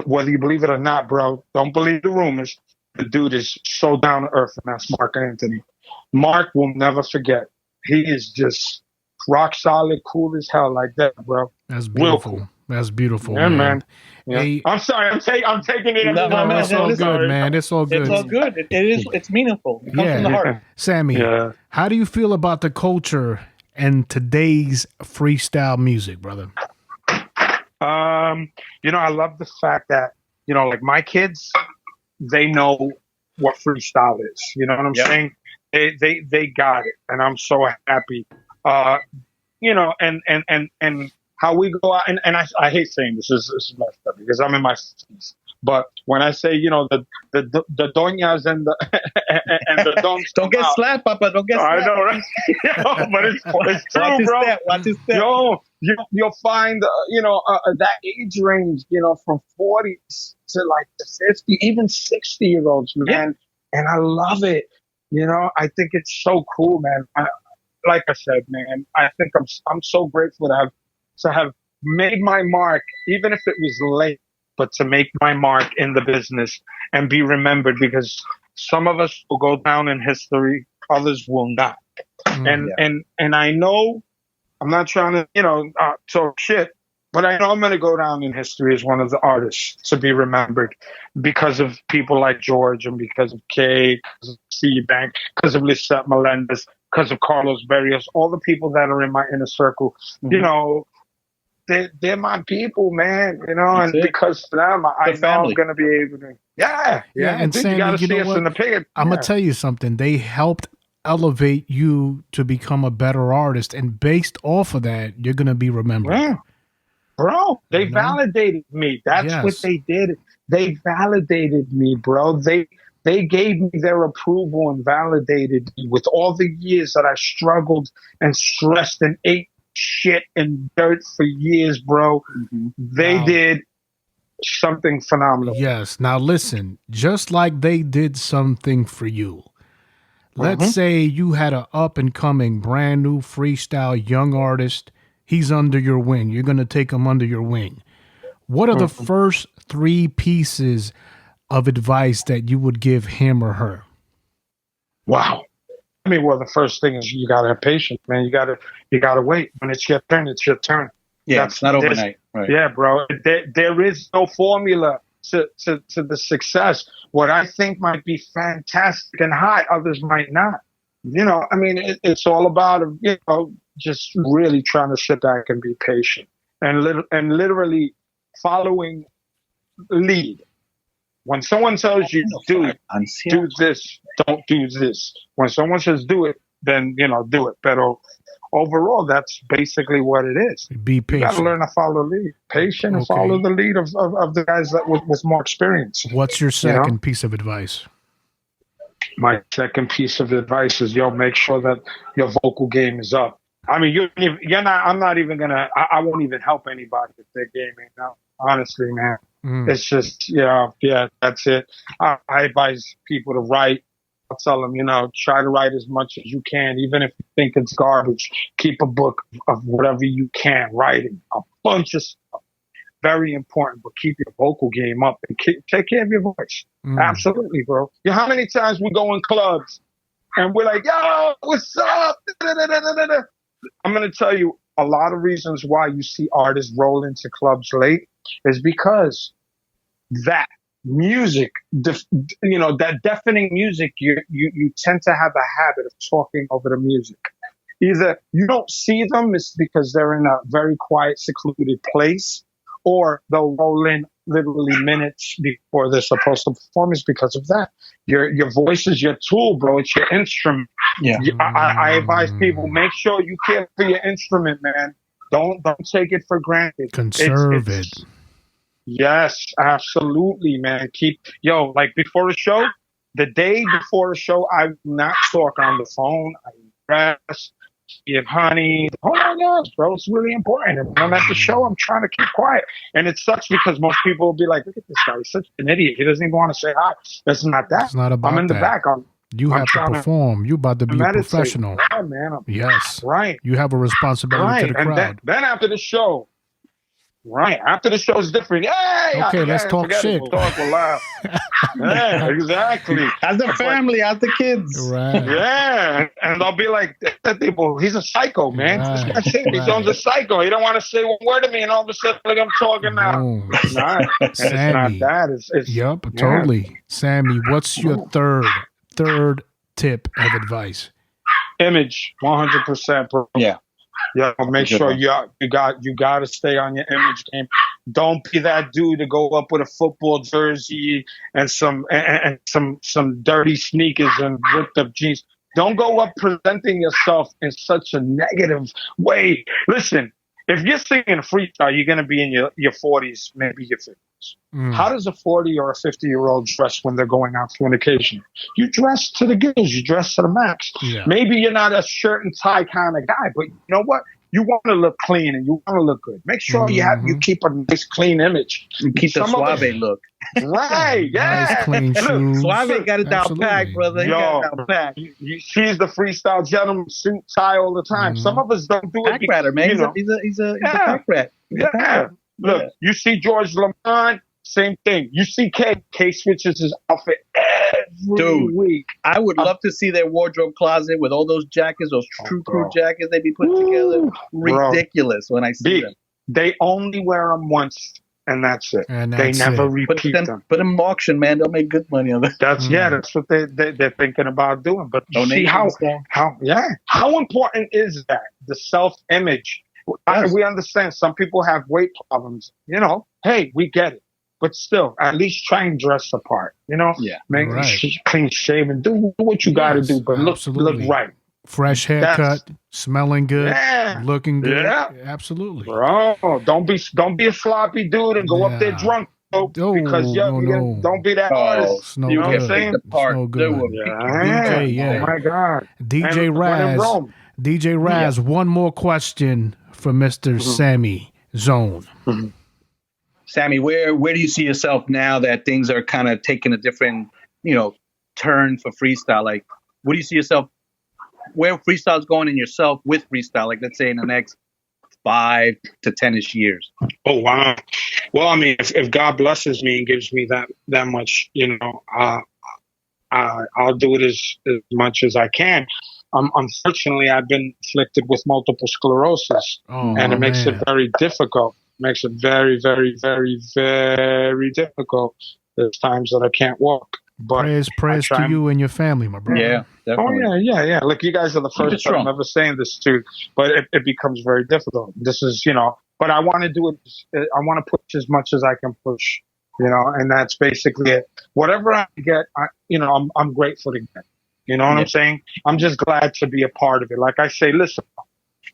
whether you believe it or not, bro, don't believe the rumors. The dude is so down to earth, and that's Mark Anthony. Mark will never forget. He is just rock solid, cool as hell like that, bro. That's beautiful. Cool. That's beautiful. Yeah, man. Yeah. Hey, I'm sorry. I'm taking it. No, it's all good, man. It's all good. It's all good. It is. It's meaningful. It comes from the heart. Sammy, how do you feel about the culture and today's freestyle music, brother? I love the fact that like my kids, they know what freestyle is. You know what I'm saying? They got it, and I'm so happy. And how we go out, and I hate saying this is messed up because I'm in my 60s. But when I say the doñas and the dons don't get slapped, Papa. Don't get slapped. I know, right? But it's true, bro. Watch your step. You'll find that age range, from 40s to like the 50, even 60-year-olds, man. And I love it. I think it's so cool, man. Like I said, man, I think I'm so grateful to have made my mark, even if it was late. but to make my mark in the business and be remembered, because some of us will go down in history, others will not. And I know, I'm not trying to, talk shit, but I know I'm going to go down in history as one of the artists to be remembered because of people like George and because of Kay, because of C-Bank, because of Lisette Melendez, because of Carlos Barrios, all the people that are in my inner circle, they're my people, man, and because of them, I know I'm going to be able to. Yeah. And dude, Sammy, you got to see us what? in the pig. I'm going to tell you something. They helped elevate you to become a better artist, and based off of that, you're going to be remembered. Yeah. Bro, they validated me. That's what they did. They validated me, bro. They gave me their approval and validated me with all the years that I struggled and stressed and ate shit and dirt for years, bro. They did something phenomenal. Yes. Now listen, just like they did something for you. Let's say you had an up and coming, brand new freestyle young artist. He's under your wing. You're going to take him under your wing. What are the first 3 pieces of advice that you would give him or her? Wow. I mean, well, the first thing is you got to have patience, man. You got to wait. When it's your turn, it's your turn. Yeah, it's not overnight. Right. Yeah, bro. There is no formula to the success. What I think might be fantastic and hot, others might not. I mean, it's all about, just really trying to sit back and be patient and literally following lead. When someone tells you, do this, don't do this. When someone says do it, then, do it. But overall, that's basically what it is. Be patient. You got to learn to follow lead. Patient and follow the lead of the guys that with more experience. What's your second piece of advice? My second piece of advice is, make sure that your vocal game is up. I mean, you're not. I'm not even gonna. I won't even help anybody if their game ain't up. Honestly, man, it's just that's it. I advise people to write. I'll tell them, try to write as much as you can, even if you think it's garbage. Keep a book of whatever you can, writing a bunch of stuff. Very important, but keep your vocal game up and take care of your voice. Absolutely, bro. How many times we go in clubs and we're like, yo, what's up? I'm going to tell you a lot of reasons why you see artists roll into clubs late is because that music, that deafening music, you tend to have a habit of talking over the music. Either you don't see them, it's because they're in a very quiet, secluded place, or they'll roll in literally minutes before they're supposed to perform. Is because of that. Your voice is your tool, bro. It's your instrument. Yeah. I advise people, make sure you care for your instrument, man. Don't take it for granted. Conserve it. Yes, absolutely, man. Like before a show, the day before a show, I will not talk on the phone. I rest, give honey. Oh my gosh, bro, it's really important. And when I'm at the show, I'm trying to keep quiet. And it sucks because most people will be like, look at this guy. He's such an idiot. He doesn't even want to say hi. That's not that. It's not about I'm in the back. You have to perform. You about to be a professional. Yeah, man. Yes. Right. You have a responsibility to the crowd. And then after the show, after the show is different. Hey, okay, let's talk shit. We'll talk, we'll laugh. Yeah, exactly. As a family, as the kids. Right. Yeah. And they'll be like, he's a psycho, man. Right. This guy Sammy Zone's a psycho. He don't want to say one word to me, and all of a sudden, like I'm talking now. It's not. Sammy. It's not that. Yup, totally. Sammy, what's your third tip of advice? Image, 100%, bro. Yeah. Yeah, make sure you got to stay on your image game. Don't be that dude to go up with a football jersey and some dirty sneakers and ripped up jeans. Don't go up presenting yourself in such a negative way. Listen, if you're singing freestyle, you're gonna be in your 40s, maybe your 50s. How does a 40 or a 50-year-old dress when they're going out to an occasion? You dress to the gills. You dress to the max. Yeah. Maybe you're not a shirt and tie kind of guy, but you know what? You want to look clean and you want to look good. Make sure you keep a nice, clean image. You keep the suave look. Right, yeah. Nice, clean shoes. Suave got it down packed, brother. She's the freestyle gentleman, suit, tie all the time. Some of us don't do it. Pack ratter, man. He's a pack rat. Yeah. Look, you see George Lamond, same thing. You see K switches his outfit every week. I would love to see their wardrobe closet with all those jackets, those true crew jackets they be put together. Ridiculous when I see them. They only wear them once, and that's it. They never repeat them. Put them in auction, man. They'll make good money on it. That's what they're thinking about doing. But you see how important is that, the self-image? We understand some people have weight problems. Hey, we get it. But still, at least try and dress the part. Make clean shaven. Do what you got to do, but look right. Fresh haircut, smelling good, looking good. Yeah. Absolutely. Bro, don't be a sloppy dude and go up there drunk. Because don't be that artist. You know what I'm saying? DJ, oh my God. DJ Raz, one more question for Mr. Sammy Zone. Mm-hmm. Sammy, where do you see yourself now that things are kind of taking a different, turn for freestyle? Like, where do you see yourself, where freestyle's going in yourself with freestyle? Like, let's say in the next 5 to 10-ish years. Oh, wow. Well, I mean, if God blesses me and gives me that much, I'll do it as much as I can. Unfortunately, I've been afflicted with multiple sclerosis, and it makes it very difficult. Makes it very, very, very, very difficult. There's times that I can't walk. But prayers to you and your family, my brother. Yeah, definitely. Oh, yeah. Look, you guys are the first time I'm ever saying this to, but it becomes very difficult. This is, but I want to do it. I want to push as much as I can push, and that's basically it. Whatever I get, I'm grateful to get. You know what I'm saying? I'm just glad to be a part of it. Like I say, listen,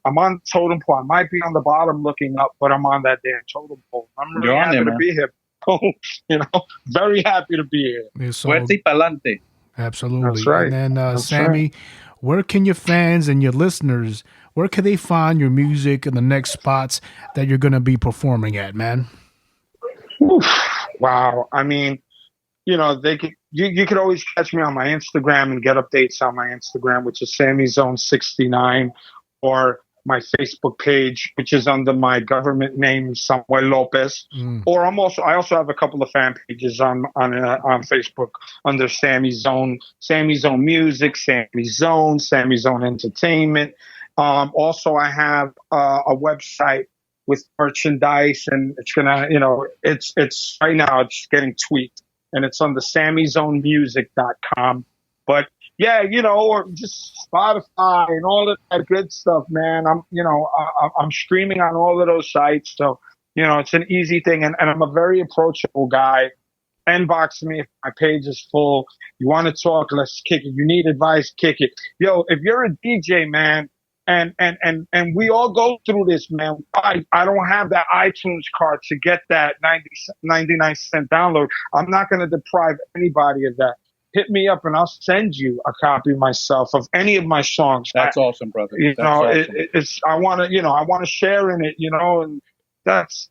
I'm on totem pole. I might be on the bottom looking up, but I'm on that damn totem pole. I'm really happy to be here. Very happy to be here. Fuerte pa'lante. Absolutely. That's right. And then, Sammy, where can your fans and your listeners, where can they find your music and the next spots that you're going to be performing at, man? Wow. I mean, they could. You could always catch me on my Instagram and get updates on my Instagram, which is Sammy Zone 69, or my Facebook page, which is under my government name, Samuel Lopez. Or I also have a couple of fan pages on Facebook under Sammy Zone Music, Sammy Zone Entertainment. Also, I have a website with merchandise, and it's gonna, it's right now it's getting tweaked, and it's on the SammyZoneMusic.com. But yeah, or just Spotify and all of that good stuff, man. I'm streaming on all of those sites, so it's an easy thing, and I'm a very approachable guy. Inbox me if my page is full. You want to talk? Let's kick it. You need advice? Kick it. Yo, if you're a DJ, man, and we all go through this, man. I don't have that iTunes card to get that 99-cent download. I'm not going to deprive anybody of that. Hit me up and I'll send you a copy myself of any of my songs. That's awesome, brother. Awesome. I want to share in it, and that's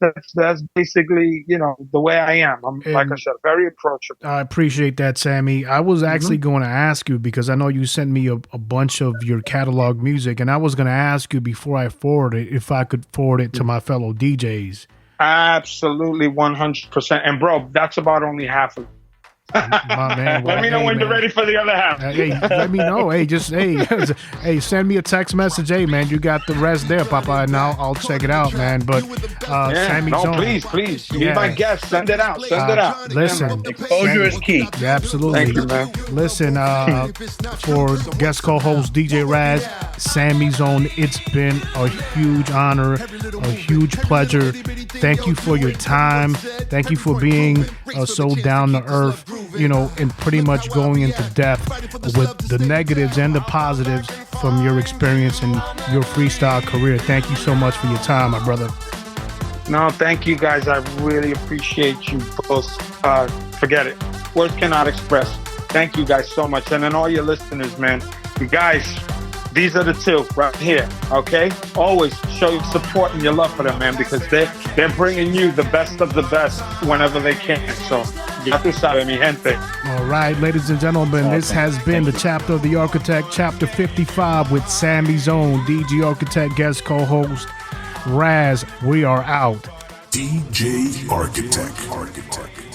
basically, the way I am. I'm, like I said, very approachable. I appreciate that, Sammy. I was actually going to ask you, because I know you sent me a bunch of your catalog music, and I was going to ask you before I forward it, if I could forward it to my fellow DJs. Absolutely, 100%. And bro, that's about only half of it. My man, let me know when you're ready for the other half. Let me know. Hey, send me a text message. Hey, man, you got the rest there, Papa, and I'll check it out, man. But Sammy Zone, please, be my guest. Send it out. Listen, exposure is key. Yeah, absolutely. Thank you, man. Listen, for guest co-host DJ Raz, Sammy Zone, it's been a huge honor, a huge pleasure. Thank you for your time. Thank you for being so down to earth, and pretty much going into depth with the negatives and the positives from your experience and your freestyle career. Thank you so much for your time, my brother. No, thank you guys. I really appreciate you both. Forget it. Words cannot express. Thank you guys so much. And then all your listeners, man, you guys, these are the two right here, okay? Always show your support and your love for them, man, because they're bringing you the best of the best whenever they can. So, ya tu sabes, mi gente. All right, ladies and gentlemen, this has been the Chapter of the Architect, Chapter 55 with Sammy Zone, DG Architect guest co-host Raz. We are out. DJ Architect.